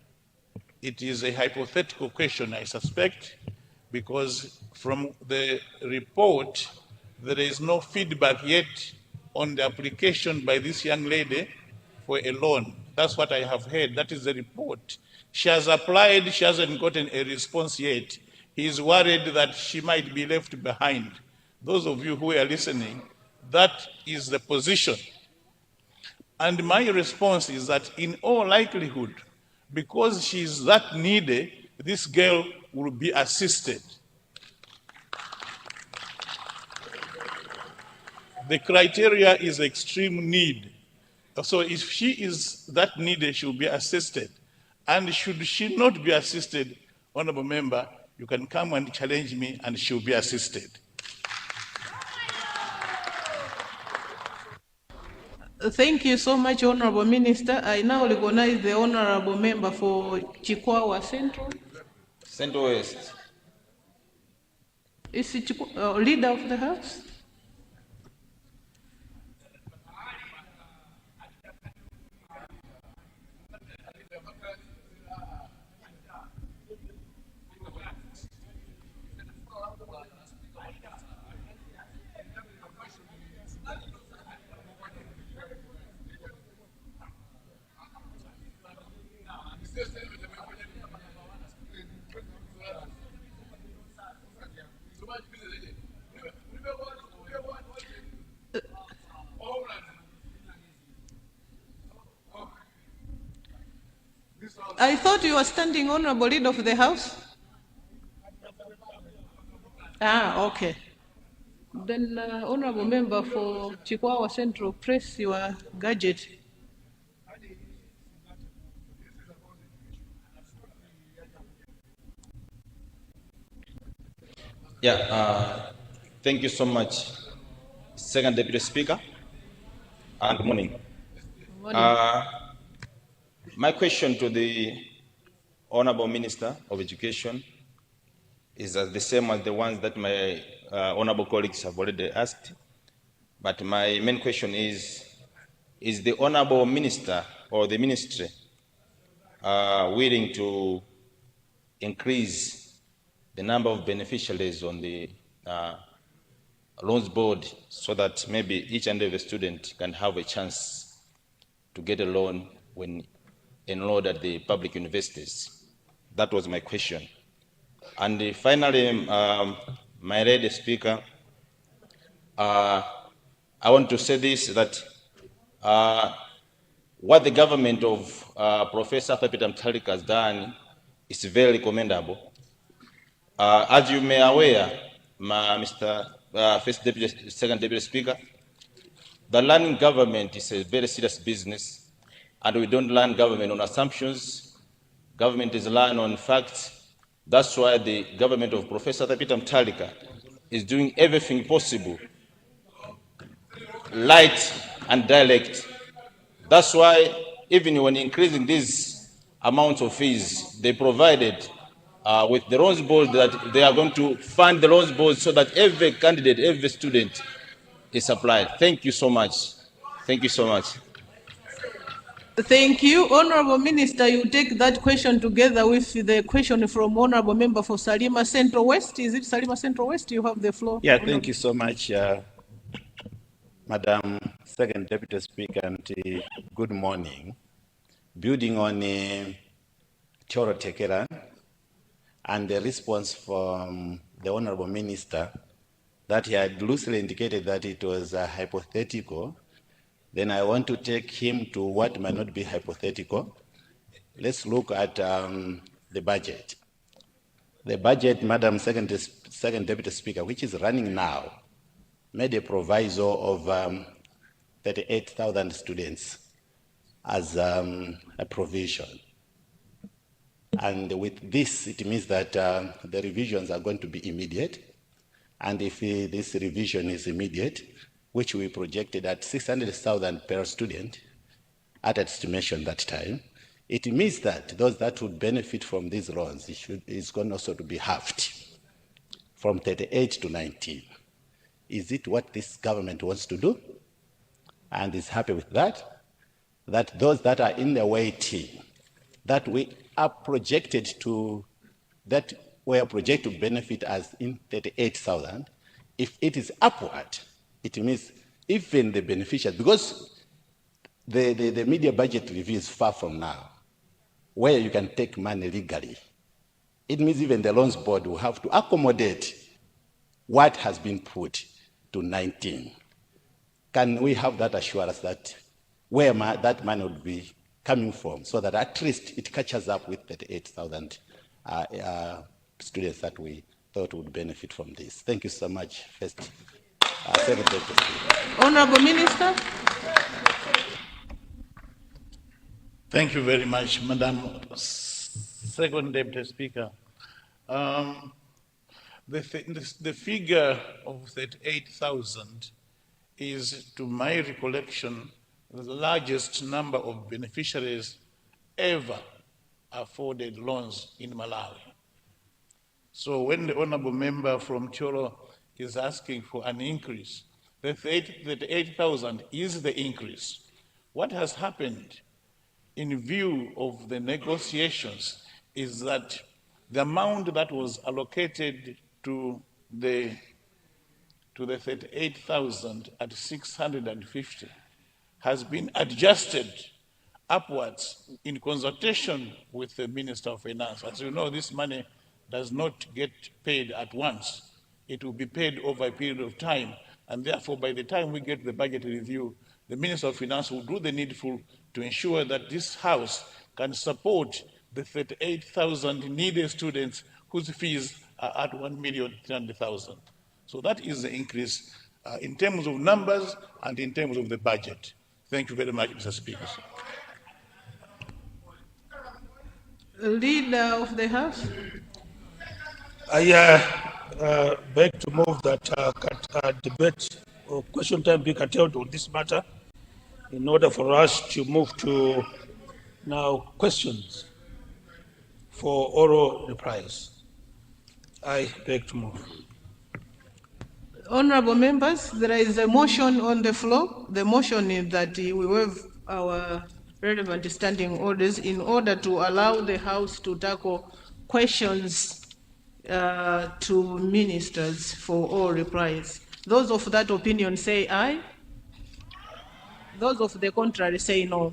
it is a hypothetical question, I suspect, because from the report, there is no feedback yet on the application by this young lady for a loan. That's what I have heard. That is the report. She has applied, she hasn't gotten a response yet. He is worried that she might be left behind. Those of you who are listening, that is the position. And my response is that in all likelihood, because she is that needy, this girl will be assisted. The criteria is extreme need. So if she is that needy, she will be assisted. And should she not be assisted, Honorable Member, you can come and challenge me and she will be assisted. Thank you so much, Honorable Minister. I now recognize the Honorable Member for Chikangawa Central. Central West. Is it Leader of the House? I thought you were standing, Honorable Leader of the House. Ah, okay. Then, Honorable Member for Chikangawa Central, press your gadget. Yeah, thank you so much, Second Deputy Speaker, and good morning. Good morning. My question to the Honorable Minister of Education is the same as the ones that my honorable colleagues have already asked. But my main question is the Honorable Minister or the Ministry willing to increase the number of beneficiaries on the loans board so that maybe each and every student can have a chance to get a loan when enrolled at the public universities? That was my question. And finally, my lady speaker, I want to say this, that what the government of Professor Peter Mutharika has done is very commendable. As you may aware, Mr. First Deputy, Second Deputy Speaker, the learning government is a very serious business, and we don't learn government on assumptions. Government is learned on facts. That's why the government of Professor Peter Mutharika is doing everything possible, light and direct. That's why even when increasing these amounts of fees, they provided with the loans board that they are going to fund the loans board so that every candidate, every student is supplied. Thank you so much. Thank you so much. Thank you. Honorable Minister, you take that question together with the question from Honorable Member for Salima Central West. Is it Salima Central West? You have the floor. Yeah, thank you so much, Madam Second Deputy Speaker, and good morning. Building on Cholo Tekeran and the response from the Honorable Minister that he had loosely indicated that it was hypothetical, then I want to take him to what might not be hypothetical. Let's look at the budget. The budget, Madam Second Deputy Speaker, which is running now, made a proviso of 38,000 students as a provision. And with this, it means that the revisions are going to be immediate. And if this revision is immediate, which we projected at 600,000 per student at estimation that time, it means that those that would benefit from these loans is going also to be halved from 38 to 19. Is it what this government wants to do? And is happy with that? That those that are in the waiting, that we are projected to, that we are projected to benefit as in 38,000, if it is upward, it means even the beneficiaries, because the media budget review is far from now, where you can take money legally. It means even the loans board will have to accommodate what has been put to 19. Can we have that assurance that where that money would be coming from, so that at least it catches up with 38,000 students that we thought would benefit from this? Thank you so much. First, Secretary. Honorable Minister. Thank you very much, Madam Second Deputy Speaker. The figure of 38,000 is, to my recollection, the largest number of beneficiaries ever afforded loans in Malawi. So when the honorable member from Cholo is asking for an increase, the 38,000 is the increase. What has happened in view of the negotiations is that the amount that was allocated to the 38,000 at 650 has been adjusted upwards in consultation with the Minister of Finance. As you know, this money does not get paid at once. It will be paid over a period of time, and therefore by the time we get the budget review, the Minister of Finance will do the needful to ensure that this House can support the 38,000 needy students whose fees are at 1,300,000. So that is the increase in terms of numbers and in terms of the budget. Thank you very much, Mr. Speaker. Leader of the House. I beg to move that debate or question time be curtailed on this matter in order for us to move to now questions for oral replies. I beg to move. Honorable members, there is a motion on the floor. The motion is that we waive our relevant standing orders in order to allow the House to tackle questions to ministers for all replies. Those of that opinion say aye. Those of the contrary say no.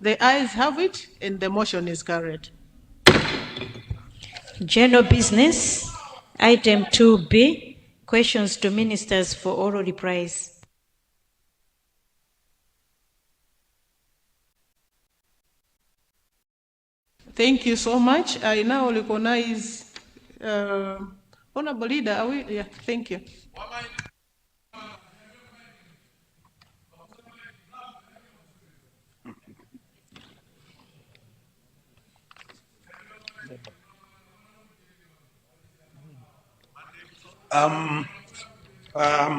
The ayes have it, and the motion is carried. General business, item 2B, questions to ministers for oral replies. Thank you so much. I now recognize Honorable Leader. Are we? Yeah, thank you.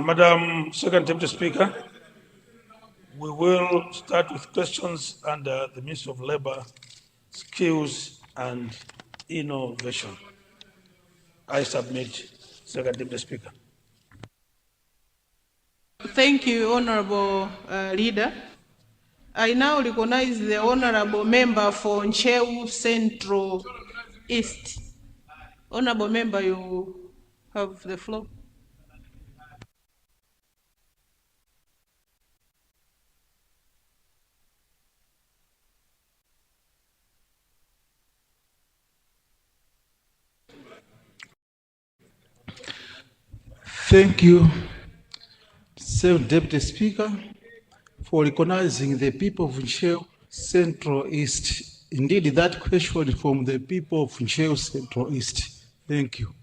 Madam Second Deputy Speaker, we will start with questions under the Ministry of Labor, Skills and Innovation. I submit, Second Deputy Speaker. Thank you, Honorable Leader. I now recognize the Honorable Member for Nchewu Central East. Honorable Member, you have the floor. Thank you, Deputy Speaker. for recognizing the people of Ncheu Central East. Indeed, that question from the people of Ncheu Central East. Thank you.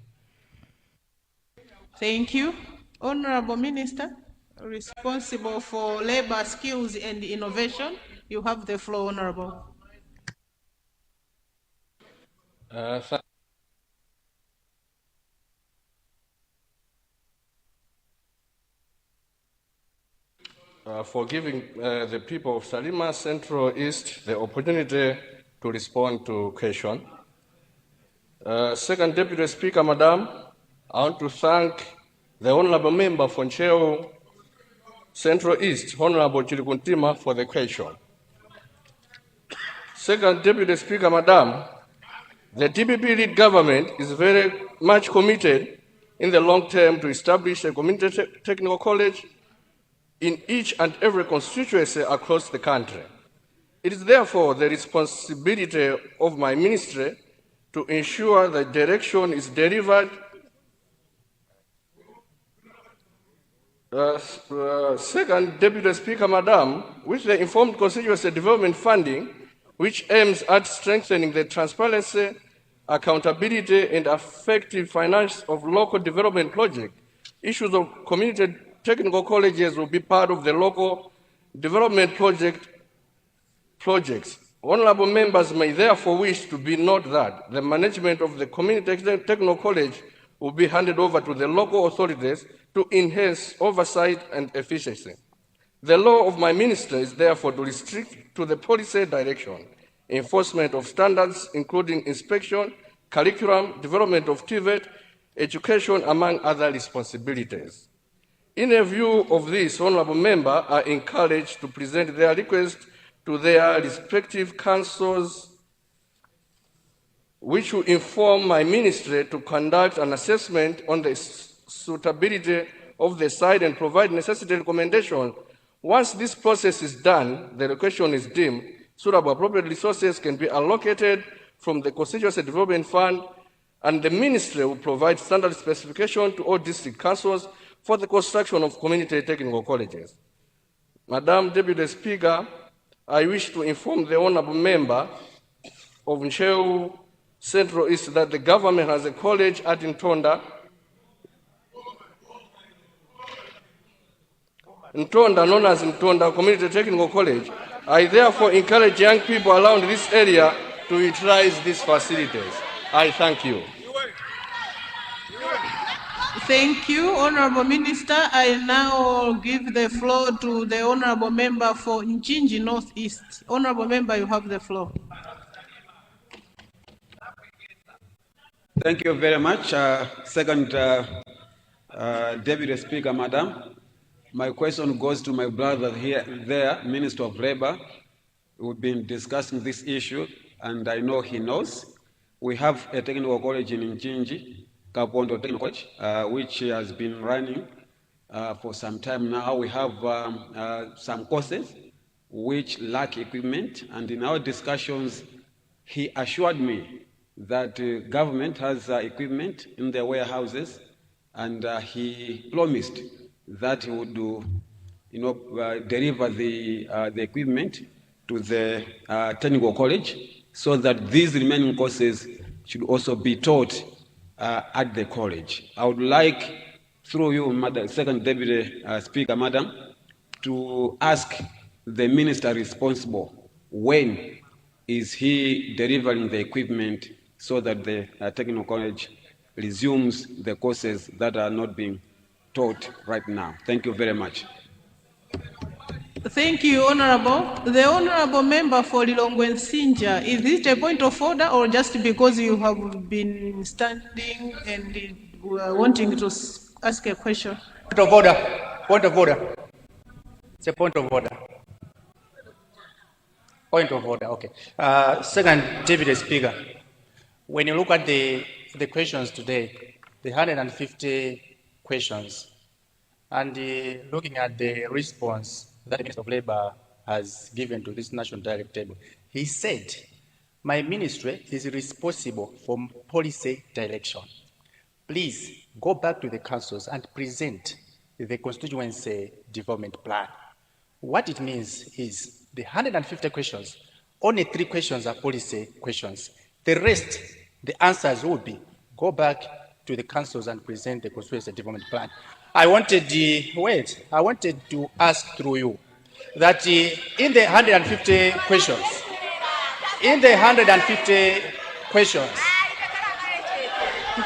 Thank you. Honorable Minister, responsible for labor, skills and innovation, you have the floor, Honorable. For giving the people of Salima Central East the opportunity to respond to question. Second Deputy Speaker, Madam, I want to thank the Honorable Member for Ncheu Central East, Honorable Chirikuntima, for the question. Second Deputy Speaker, Madam, the TPP-led government is very much committed in the long term to establish a community technical college in each and every constituency across the country. It is therefore the responsibility of my ministry to ensure that direction is delivered. Second Deputy Speaker, Madam, with the informed constituency development funding, which aims at strengthening the transparency, accountability, and effective finance of local development projects, issues of community technical colleges will be part of the local development projects. Honorable members may therefore wish to be note that the management of the community technical college will be handed over to the local authorities to enhance oversight and efficiency. The law of my ministry is therefore to restrict to the policy direction, enforcement of standards, including inspection, curriculum, development of TVET, education, among other responsibilities. In a view of this, honorable members are encouraged to present their request to their respective councils, which will inform my ministry to conduct an assessment on the suitability of the site and provide necessary recommendations. Once this process is done, the location is deemed suitable, appropriate resources can be allocated from the Constituency Development Fund, and the ministry will provide standard specification to all district councils for the construction of community technical colleges. Madam Deputy Speaker, I wish to inform the honorable member of Ncheu Central East that the government has a college at Ntonda, known as Ntonda Community Technical College. I therefore encourage young people around this area to utilize these facilities. I thank you. Thank you, Honorable Minister. I now give the floor to the Honorable Member for Nchinji Northeast. Honorable Member, you have the floor. Thank you very much. Second Deputy Speaker, Madam. My question goes to my brother there, Minister of Labor. We've been discussing this issue, and I know he knows. We have a technical college in Nchinji, Kapondo Technical College, which has been running for some time now. We have some courses which lack equipment, and in our discussions, he assured me that government has equipment in their warehouses, and he promised that he would deliver the equipment to the technical college so that these remaining courses should also be taught at the college. I would like, through you, Madam, Second Deputy Speaker, Madam, to ask the minister responsible when is he delivering the equipment so that the technical college resumes the courses that are not being taught right now. Thank you very much. Thank you, Honorable. The Honorable Member for Lilongwe-Nsinja, is it a point of order or just because you have been standing and wanting to ask a question? Point of order. Point of order. It's a point of order. Point of order, okay. Second Deputy Speaker, when you look at the questions today, the 150 questions, and looking at the response that the Minister of Labor has given to this national direct table, he said, my ministry is responsible for policy direction. Please go back to the councils and present the constituency development plan. What it means is the 150 questions, only 3 questions are policy questions. The rest, the answers would be go back to the councils and present the constituency development plan. I wanted to ask through you that in the 150 questions,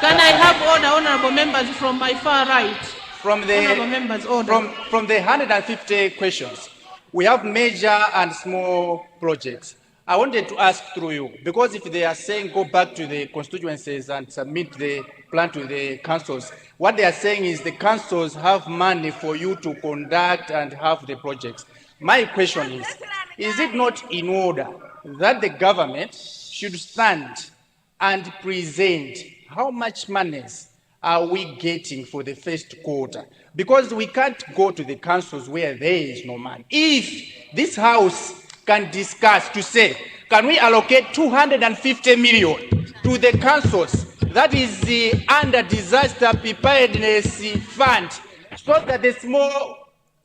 can I have order, honorable members, from my far right? From the Honorable members, order. From the 150 questions, we have major and small projects. I wanted to ask through you, because if they are saying go back to the constituencies and submit the plan to the councils, what they are saying is the councils have money for you to conduct and have the projects. My question is it not in order that the government should stand and present how much monies are we getting for the first quarter? Because we can't go to the councils where there is no money. If this house can discuss to say, can we allocate 250 million to the councils, that is the under disaster preparedness fund, so that the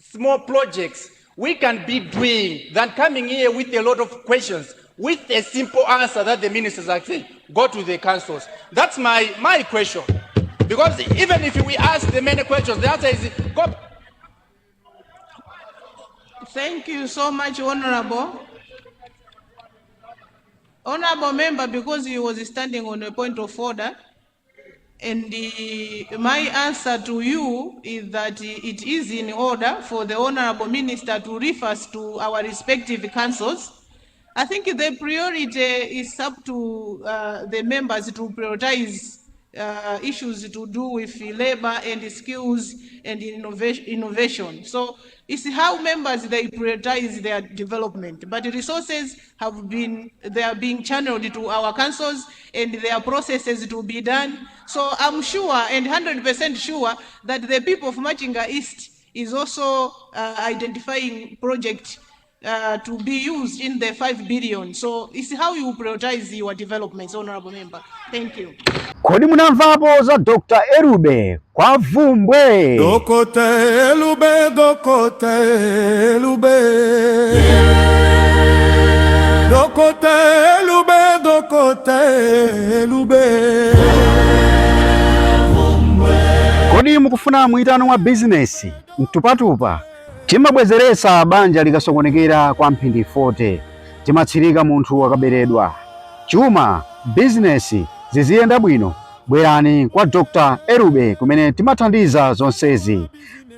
small projects we can be doing than coming here with a lot of questions, with a simple answer that the ministers are saying, go to the councils. That's my question. Because even if we ask the many questions, the answer is go. Thank you so much, Honorable. Honorable member, because he was standing on a point of order, and my answer to you is that it is in order for the Honorable Minister to refer us to our respective councils. I think the priority is up to the members to prioritize issues to do with labor and skills and innovation. So it's how members they prioritize their development. But the resources they are being channeled to our councils, and there are processes to be done. So I'm sure and 100% sure that the people of Machinga East is also identifying projects to be used in the 5 billion. So it's how you prioritize your developments, honorable member. Thank you. Kodi munamvapo za Dr. Erube Kafuku-Fuku. Dokota Erube, Dokota Erube. Dokota Erube, Dokota Erube. Kodi mukufuna mwitano wa business mtupatupa chimabwezeretsa banja likasokonekera kwa mphindi 40, chimatsirika munthu akaberedwa. Chuma business ziziyenda bwino, bwerani kwa Dr. Erube kumene timathandiza zonsezi.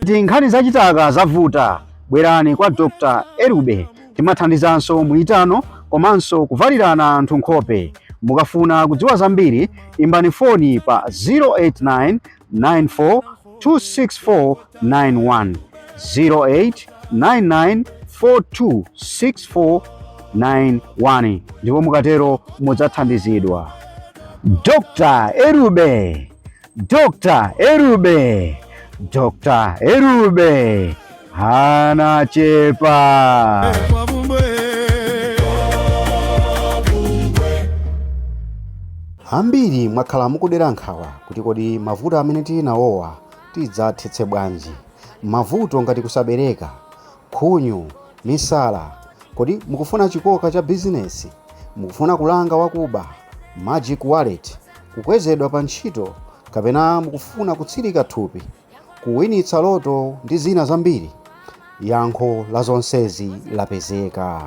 Nkhani zachitaka zavuta, bwerani kwa Dr. Erube timathandizanso mwitano komanso kuvalirana anthu nkhope. Mukafuna kudziwa zambiri, imbani foni pa 089 94 26491 0899426491 ndipo mukatero mudzathandizidwa. Dr. Erube, Dr. Erube, Dr. Erube anachepa. Ambiri mwakhala mukudera nkhawa kuti kodi mavuto amene tili nawowa tidzathetse bwanji. Mavuto ngati kusabereka, khunyu, misala. Kodi mukufuna chikoka cha business, mukufuna kulanga wakuba, magic wallet, kukwezedwa pa ntchito, kapena mukufuna kutsirika thupi, kuwinitsa loto ndi zina zambiri? Yankho la zonsezi lapezeka.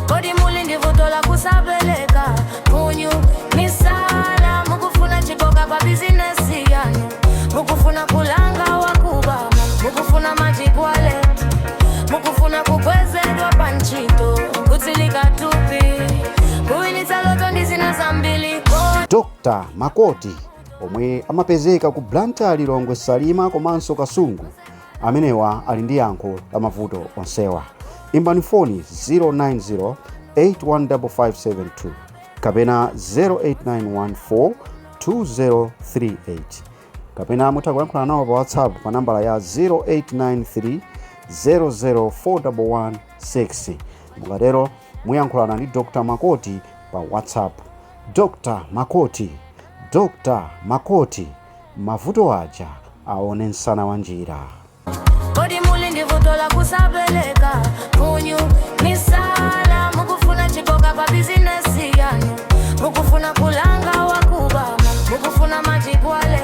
Kodi muli ndi vuto la kusabeleka, khunyu, misala, mukufuna chikoka pa business yanu, mukufuna kulanga wakuba, mukufuna magic wallet, mukufuna kukwezedwa pa ntchito, kutsirika thupi, kuwinitsa loto ndi zina zambiri. Dr. Makoti omwe amapezeka ku Blantyre, Lilongwe, Salima komanso Kasungu, amenewa ali ndi yankho la mavuto onsewa. Imbani foni 090 815572 kapena 08914 2038, kapena mutha kuyankhula nawo pa WhatsApp pa nambala ya 0893 0041116. mukatero muyankhulana ndi Dr. Makoti pa WhatsApp. Dr. Makoti, Dr. Makoti, mavuto aja aone msana wa njira. Kodi muli ndi vuto la kusabeleka, kunyu misala mukufuna chikoka pa business yanu mukufuna kulanga wakuba mukufuna majikwale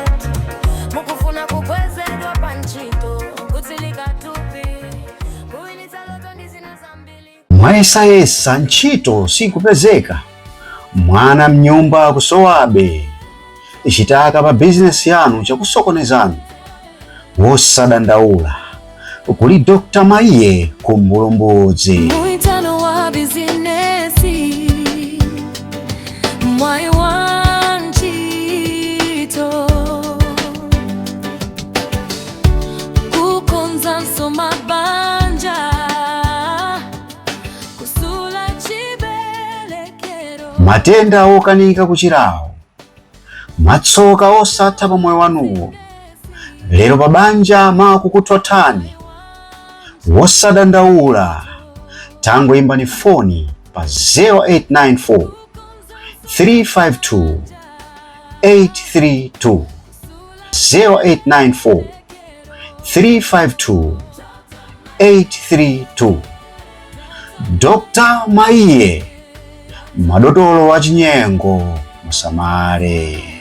mukufuna kukwezedwa panchito kutsilika tupi kuwinitsa loto ndizina zambili mwayesayesa ntchito sikupezeka mwana mnyumba kusowabe chitaka pa bizinesi yanu chakusokonezanu wosadandaula kuli Dr. Maiye ku Mbulumbudzi. Muitano wa bizinesi mwai wanchito kukonza nsoma banja kusula chibelekero matenda okanika kuchirawo matsoka osatha pa moyo wanuwo lero pabanja makukuthothani wosadandaula tangoimbani foni pa 0894 352 832 0894 352 832. Dr. Maiye, madotolo wa chinyengo musamale.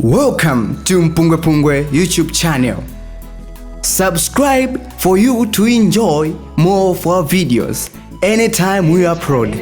Welcome to MPUNGWE-PUNGWE YouTube channel. Subscribe for you to enjoy more of our videos anytime we upload.